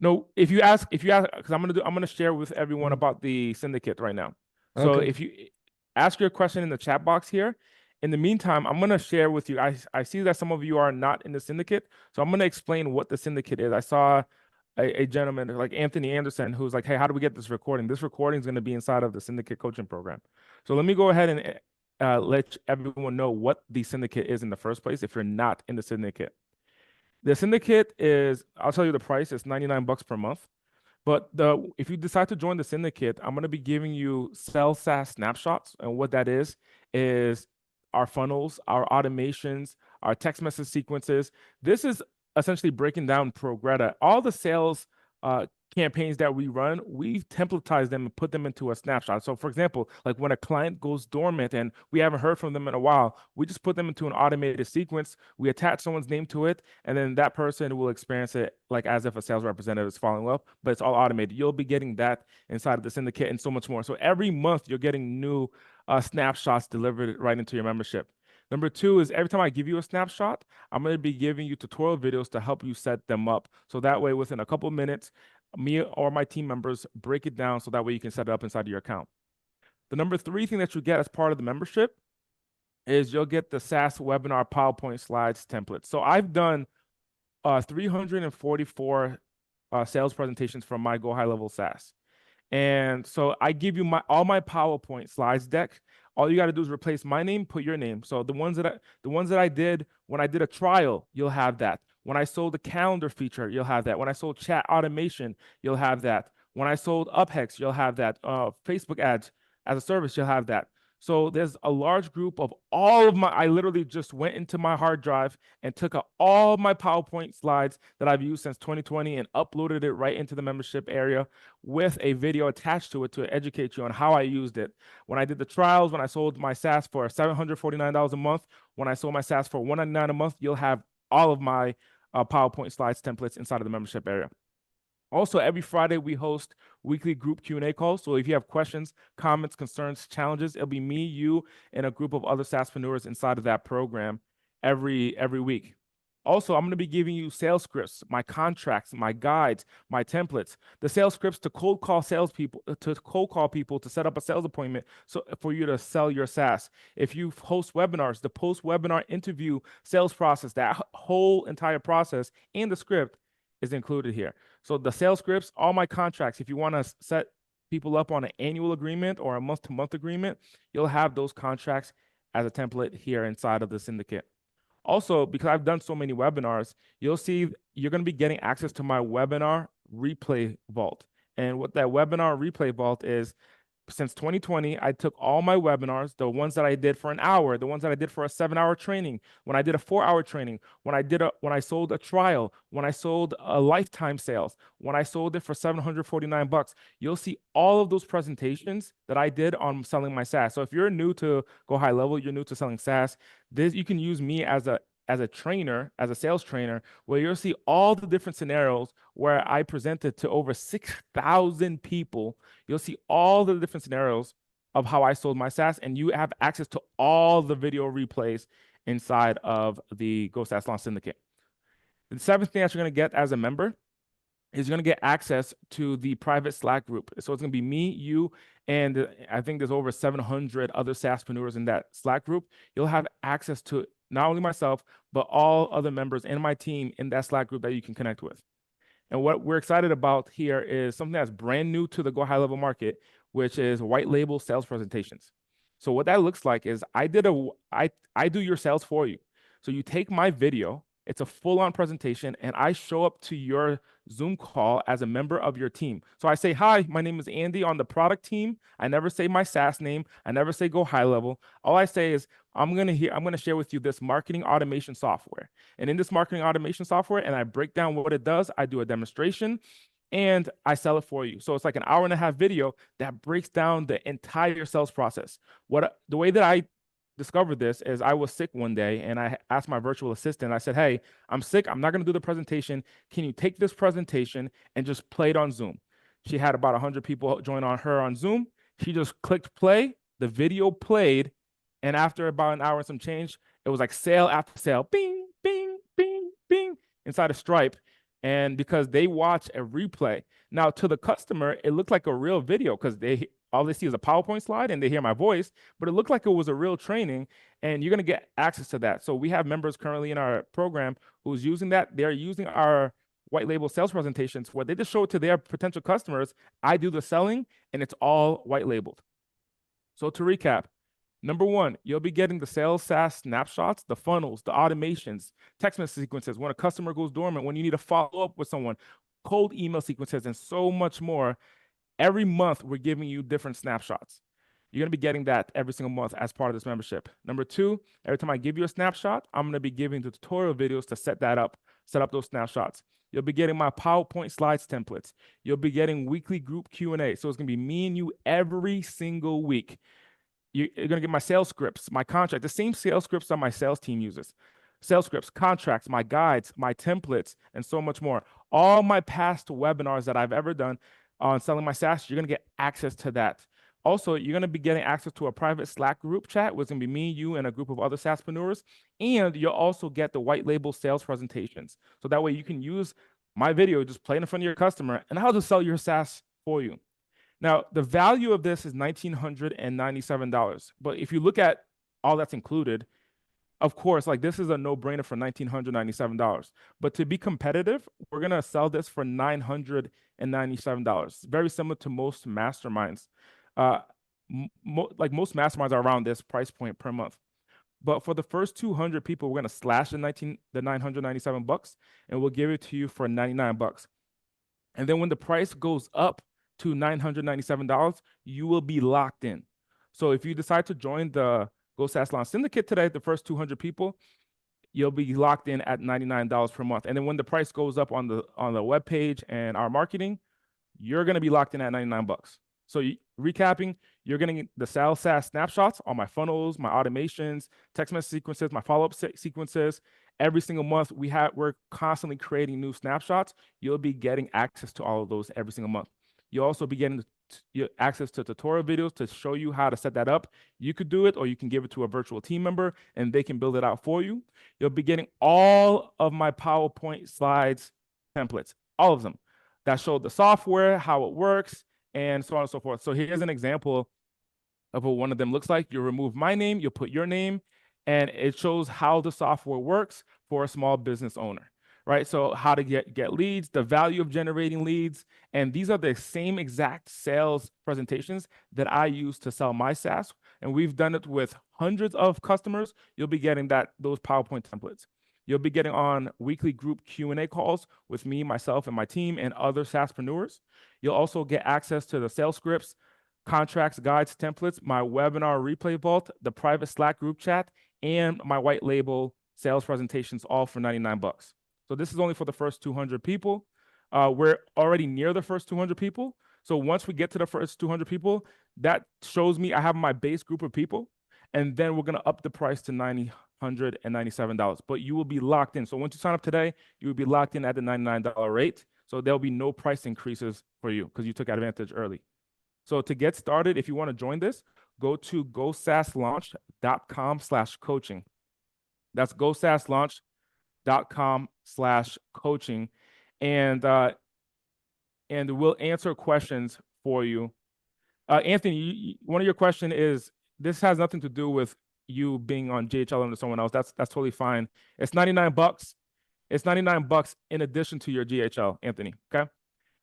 no, if you ask, because I'm gonna share with everyone about the syndicate right now. So Okay. if you ask your question in the chat box here, in the meantime, I'm gonna share with you. I see that some of you are not in the syndicate, so I'm gonna explain what the syndicate is. I saw a gentleman like Anthony Anderson who's like, hey, how do we get this recording? This recording is gonna be inside of the syndicate coaching program. So let me go ahead and let everyone know what the syndicate is in the first place if you're not in the syndicate. The syndicate is, I'll tell you the price, it's $99 per month. But if you decide to join the syndicate, I'm going to be giving you SaaS snapshots. And what that is our funnels, our automations, our text message sequences. This is essentially breaking down Progretta. All the sales campaigns that we run, we've templatized them and put them into a snapshot. So for example, like when a client goes dormant and we haven't heard from them in a while, we just put them into an automated sequence. We attach someone's name to it, and then that person will experience it like as if a sales representative is following up, but it's all automated. You'll be getting that inside of the syndicate and so much more. So every month you're getting new snapshots delivered right into your membership. Number two is every time I give you a snapshot, I'm going to be giving you tutorial videos to help you set them up. So that way, within a couple of minutes, me or my team members break it down so that way you can set it up inside of your account. The number three thing that you get as part of the membership is you'll get the SaaS webinar PowerPoint slides template. So I've done 344 sales presentations from my Go High Level SaaS. And so I give you all my PowerPoint slides deck. All you got to do is replace my name, put your name. So the ones that I did when I did a trial, you'll have that. When I sold the calendar feature, you'll have that. When I sold chat automation, you'll have that. When I sold UpHex, you'll have that. Facebook ads as a service, you'll have that. So there's a large group of all of my, I literally just went into my hard drive and took all my PowerPoint slides that I've used since 2020 and uploaded it right into the membership area with a video attached to it to educate you on how I used it. When I did the trials, when I sold my SaaS for $749 a month, when I sold my SaaS for $199 a month, you'll have all of my PowerPoint slides templates inside of the membership area. Also, every Friday, we host weekly group Q&A calls. So if you have questions, comments, concerns, challenges, it'll be me, you, and a group of other SaaSpreneurs inside of that program every week. Also, I'm going to be giving you sales scripts, my contracts, my guides, my templates, the sales scripts to cold call salespeople, to set up a sales appointment so for you to sell your SaaS. If you host webinars, the post-webinar interview sales process, that whole entire process and the script is included here. So the sales scripts, all my contracts, if you want to set people up on an annual agreement or a month-to-month agreement, you'll have those contracts as a template here inside of the syndicate. Also, because I've done so many webinars, you'll see you're going to be getting access to my webinar replay vault. And what that webinar replay vault is, since 2020, I took all my webinars, the ones that I did for an hour, the ones that I did for a 7-hour training, when I did a 4-hour training, when I sold a trial, when I sold a lifetime sales, when I sold it for $749, you'll see all of those presentations that I did on selling my SaaS. So if you're new to Go High Level, you're new to selling SaaS, you can use me as a trainer, as a sales trainer, where you'll see all the different scenarios where I presented to over 6,000 people. You'll see all the different scenarios of how I sold my SaaS, and you have access to all the video replays inside of the Go SaaS Launch Syndicate. The seventh thing that you're going to get as a member is you're going to get access to the private Slack group. So it's going to be me, you, and I think there's over 700 other SaaSpreneurs in that Slack group. You'll have access to not only myself, but all other members in my team in that Slack group that you can connect with. And what we're excited about here is something that's brand new to the Go High Level market, which is white label sales presentations. So what that looks like is I do your sales for you. So you take my video, it's a full-on presentation, and I show up to your Zoom call as a member of your team. So I say, hi, my name is Andy on the product team. I never say my SaaS name. I never say Go High Level. All I say is, I'm gonna share with you this marketing automation software. And in this marketing automation software, and I break down what it does, I do a demonstration and I sell it for you. So it's like an hour and a half video that breaks down the entire sales process. The way that I discovered this is I was sick one day and I asked my virtual assistant, I said, "Hey, I'm sick. I'm not going to do the presentation. Can you take this presentation and just play it on Zoom?" She had about 100 people join on her on Zoom. She just clicked play, the video played, and after about an hour and some change, it was like sale after sale, bing, bing, bing, bing, inside of Stripe. And because they watch a replay. Now, to the customer, it looked like a real video because all they see is a PowerPoint slide and they hear my voice, but it looked like it was a real training, and you're going to get access to that. So we have members currently in our program who's using that. They're using our white label sales presentations where they just show it to their potential customers. I do the selling, and it's all white labeled. So to recap, number one, you'll be getting the sales SaaS snapshots, the funnels, the automations, text message sequences, when a customer goes dormant, when you need to follow up with someone, cold email sequences, and so much more. Every month, we're giving you different snapshots. You're going to be getting that every single month as part of this membership. Number two, every time I give you a snapshot, I'm going to be giving the tutorial videos to set up those snapshots. You'll be getting my PowerPoint slides templates. You'll be getting weekly group Q&A. So it's going to be me and you every single week. You're going to get my sales scripts, my contract, the same sales scripts that my sales team uses. Sales scripts, contracts, my guides, my templates, and so much more. All my past webinars that I've ever done on selling my SaaS, you're going to get access to that. Also, you're going to be getting access to a private Slack group chat, which is going to be me, you, and a group of other SaaSpreneurs. And you'll also get the white label sales presentations. So that way you can use my video, just play it in front of your customer, and I'll just sell your SaaS for you. Now, the value of this is $1,997. But if you look at all that's included, of course, like this is a no-brainer for $1,997. But to be competitive, we're gonna sell this for $997. Very similar to most masterminds. Like most masterminds are around this price point per month. But for the first 200 people, we're gonna slash the $997, and we'll give it to you for $99. And then when the price goes up to $997, you will be locked in. So if you decide to join the Go SaaS Launch Syndicate today, the first 200 people, you'll be locked in at $99 per month. And then when the price goes up on the webpage and our marketing, you're going to be locked in at $99. So recapping, you're getting the sales SaaS snapshots on my funnels, my automations, text message sequences, my follow-up sequences. Every single month, we're constantly creating new snapshots. You'll be getting access to all of those every single month. You'll also be getting access to tutorial videos to show you how to set that up. You could do it, or you can give it to a virtual team member and they can build it out for you. You'll be getting all of my PowerPoint slides templates, all of them that show the software, how it works, and so on and so forth. So here's an example of what one of them looks like. You remove my name, you put your name, and it shows how the software works for a small business owner. Right? So how to get leads, the value of generating leads. And these are the same exact sales presentations that I use to sell my SaaS. And we've done it with hundreds of customers. You'll be getting those PowerPoint templates. You'll be getting on weekly group Q&A calls with me, myself, and my team and other SaaSpreneurs. You'll also get access to the sales scripts, contracts, guides, templates, my webinar replay vault, the private Slack group chat, and my white label sales presentations, all for $99. So this is only for the first 200 people. We're already near the first 200 people. So once we get to the first 200 people, that shows me I have my base group of people. And then we're going to up the price to $997. But you will be locked in. So once you sign up today, you will be locked in at the $99 rate. So there'll be no price increases for you because you took advantage early. So to get started, if you want to join this, go to gosaaslaunch.com/coaching. That's gosaaslaunch.com/coaching, and we'll answer questions for you. Anthony, one of your question is, this has nothing to do with you being on GHL under someone else. That's totally fine. It's $99. It's $99 in addition to your GHL, Anthony. Okay.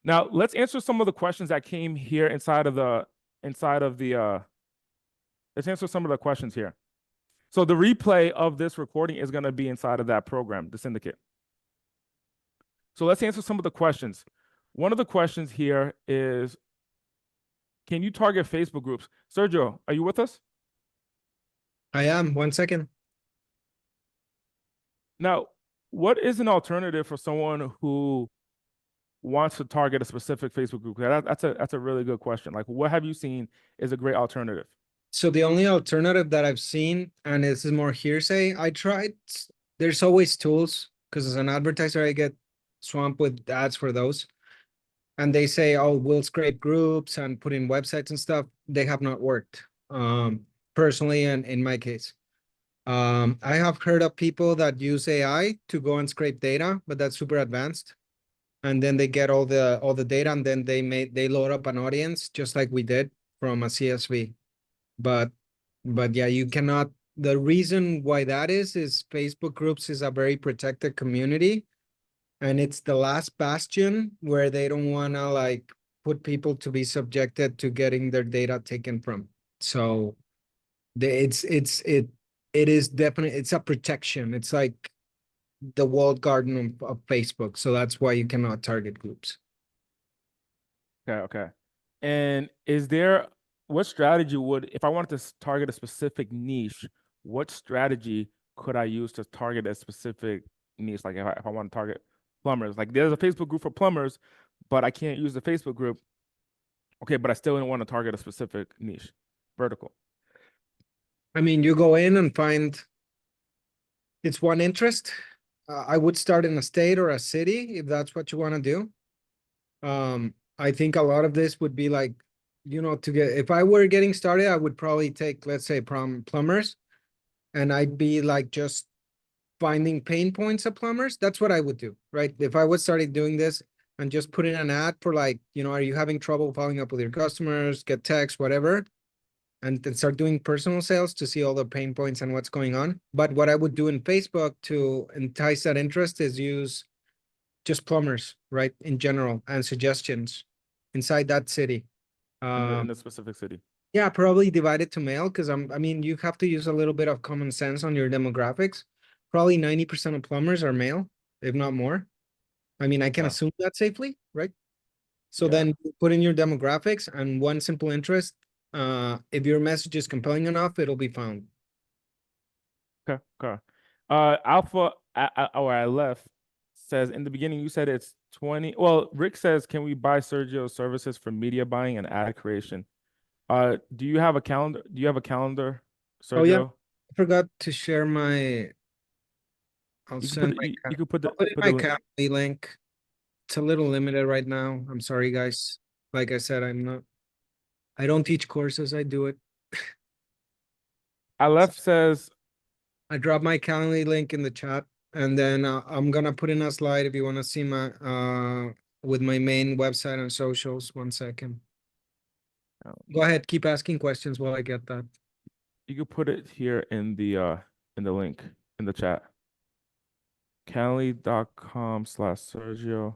Now let's answer some of the questions that came here let's answer some of the questions here. So the replay of this recording is going to be inside of that program, the syndicate. So let's answer some of the questions. One of the questions here is, can you target Facebook groups? Sergio, are you with us? I am. 1 second. Now, what is an alternative for someone who wants to target a specific Facebook group? That's a really good question. Like, what have you seen is a great alternative? So the only alternative that I've seen, and this is more hearsay, I tried. There's always tools because as an advertiser, I get swamped with ads for those. And they say, oh, we'll scrape groups and put in websites and stuff. They have not worked. Personally, and in my case. I have heard of people that use AI to go and scrape data, but that's super advanced. And then they get all the data, and then they load up an audience just like we did from a CSV. But yeah, you cannot. The reason why that is Facebook groups is a very protected community, and it's the last bastion where they don't want to like put people to be subjected to getting their data taken from. So it is definitely, it's a protection. It's like the walled garden of Facebook. So that's why you cannot target groups. Okay, okay. And is there what strategy would if I wanted to target a specific niche, what strategy could I use to target a specific niche? Like if I want to target plumbers, like there's a Facebook group for plumbers, but I can't use the Facebook group. Okay, but I still want to target a specific niche, vertical. I mean, you go in and find it's one interest. I would start in a state or a city if that's what you want to do. I think a lot of this would be like, to get, if I were getting started, I would probably take, let's say, plumbers, and I'd be like just finding pain points of plumbers. That's what I would do, right? If I was started doing this and just put in an ad for like, are you having trouble following up with your customers, get text, whatever, and then start doing personal sales to see all the pain points and what's going on. But what I would do in Facebook to entice that interest is use just plumbers, right? In general, and suggestions inside that city. In the specific city. Yeah, probably divide it to male because I mean, you have to use a little bit of common sense on your demographics. Probably 90% of plumbers are male, if not more. I mean, I can Yeah. assume that safely, right? So Yeah. then you put in your demographics and one simple interest. If your message is compelling enough, it'll be found. Okay. Okay. Alpha or I left says in the beginning you said it's 20. Well, Rick says, can we buy Sergio's services for media buying and ad creation? Do you have a calendar? Do you have a calendar, Oh yeah, Sergio? I forgot to share my. I'll You can send put my. you can put I'll the put in put my the Calendly link. It's a little limited right now. I'm sorry, guys. Like I said, I don't teach courses. I do it. Aleph says, I dropped my Calendly link in the chat, and then I'm gonna put in a slide if you want to see my with my main website and socials. 1 second. Go ahead, keep asking questions while I get that. you can put it here in the link in the chat. Calendly.com/Sergio.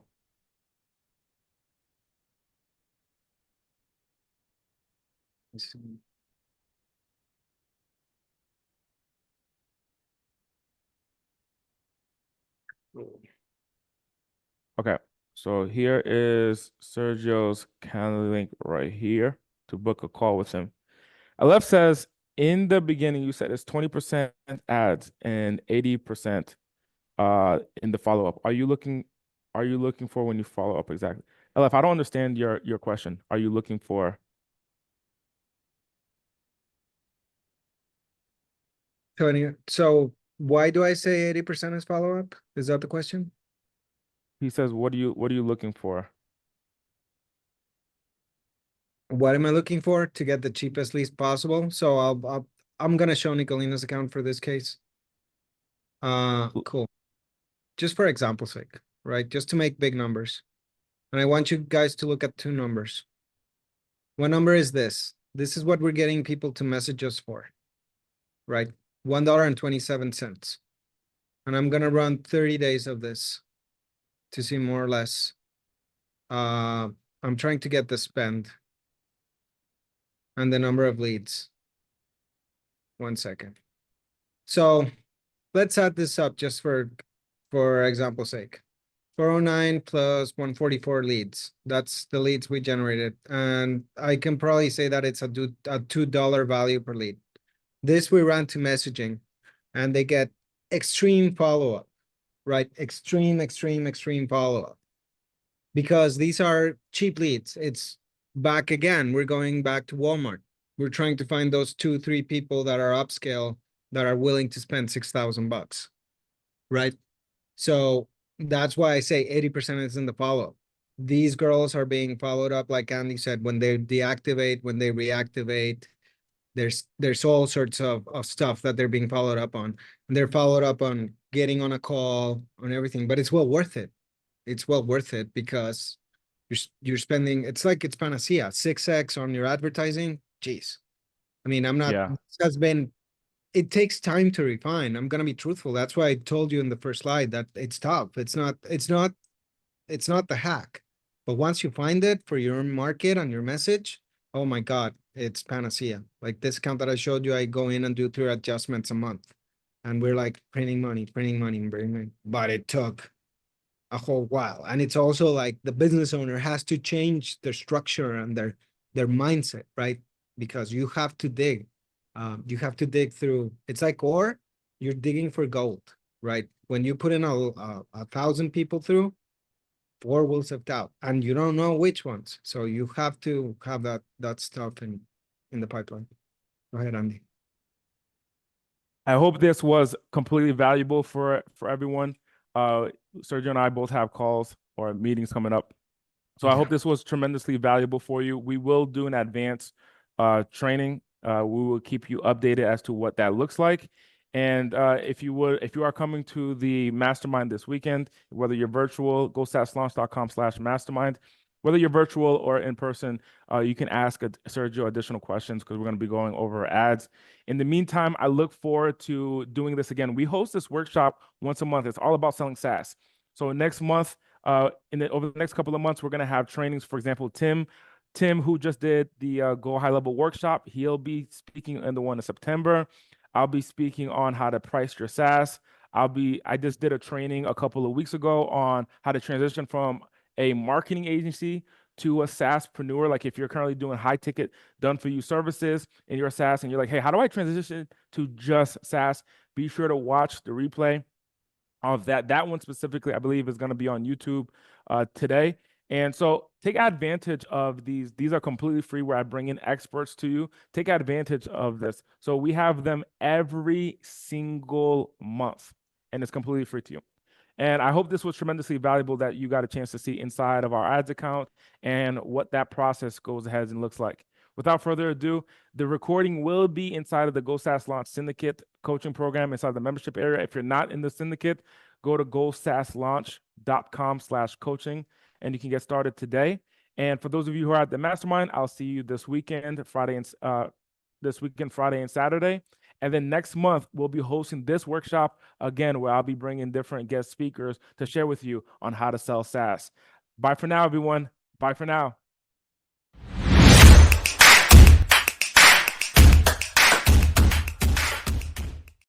Okay, so here is Sergio's Calendly link right here to book a call with him. Aleph says, in the beginning, you said it's 20% ads and 80% in the follow-up. Are you looking for when you follow up exactly? Aleph, I don't understand your question. Are you looking for? So why do I say 80% is follow-up? Is that the question? He says, what are you looking for? What am I looking for to get the cheapest least possible? So I'm gonna show Nicolina's account for this case. Cool. Just for example's sake, right? Just to make big numbers. And I want you guys to look at two numbers. One number is this. This is what we're getting people to message us for, right? $1.27. And I'm gonna run 30 days of this to see more or less. I'm trying to get the spend and the number of leads. 1 second. So let's add this up just for example's sake. 409 plus 144 leads. That's the leads we generated. And I can probably say that it's a $2 value per lead. This we run to messaging, and they get extreme follow-up, right? Extreme follow-up. Because these are cheap leads. It's back again. We're going back to Walmart. We're trying to find those 2, 3 people that are upscale that are willing to spend $6,000, right? So that's why I say 80% is in the follow-up. These girls are being followed up, like Andy said, when they deactivate, when they reactivate. There's all sorts of stuff that they're being followed up on. And they're followed up on getting on a call, on everything, but it's well worth it. It's well worth it because you're spending, it's like it's panacea, 6x on your advertising. Jeez. I mean, I'm not, Yeah. this has been, it takes time to refine. I'm gonna be truthful. That's why I told you in the first slide that it's tough. It's not the hack. But once you find it for your market and your message, oh my God, it's panacea. Like this account that I showed you, I go in and do 3 adjustments a month. And we're like printing money, printing money. But it took a whole while. And it's also like the business owner has to change their structure and their mindset, right? Because you have to dig. You have to dig through. It's like ore, you're digging for gold, right? When you put in a 1,000 people through, 4 will sift out, and you don't know which ones. So you have to have that stuff in the pipeline. Go ahead, Andy. I hope this was completely valuable for everyone. Sergio and I both have calls or meetings coming up. So I hope this was tremendously valuable for you. We will do an advanced training. We will keep you updated as to what that looks like. And if you are coming to the mastermind this weekend, whether you're virtual, go saaslaunch.com/mastermind. Whether you're virtual or in person, you can ask Sergio additional questions because we're going to be going over ads. In the meantime, I look forward to doing this again. We host this workshop once a month. It's all about selling SaaS. So next month, over the next couple of months, we're going to have trainings. For example, Tim, who just did the Go High Level workshop, he'll be speaking in the one in September. I'll be speaking on how to price your SaaS. I just did a training a couple of weeks ago on how to transition from a marketing agency to a SaaSpreneur. Like if you're currently doing high ticket done for you services in your SaaS and you're like, hey, how do I transition to just SaaS? Be sure to watch the replay of that one specifically. I believe is going to be on YouTube today. And so take advantage of these. These are completely free where I bring in experts to you. Take advantage of this. So we have them every single month and it's completely free to you. And I hope this was tremendously valuable that you got a chance to see inside of our ads account and what that process goes ahead and looks like. Without further ado, the recording will be inside of the Go SaaS Launch Syndicate coaching program inside the membership area. If you're not in the syndicate, go to gosaaslaunch.com/coaching and you can get started today. And for those of you who are at the mastermind, I'll see you this weekend, Friday and Saturday. And then next month, we'll be hosting this workshop again, where I'll be bringing different guest speakers to share with you on how to sell SaaS. Bye for now, everyone. Bye for now.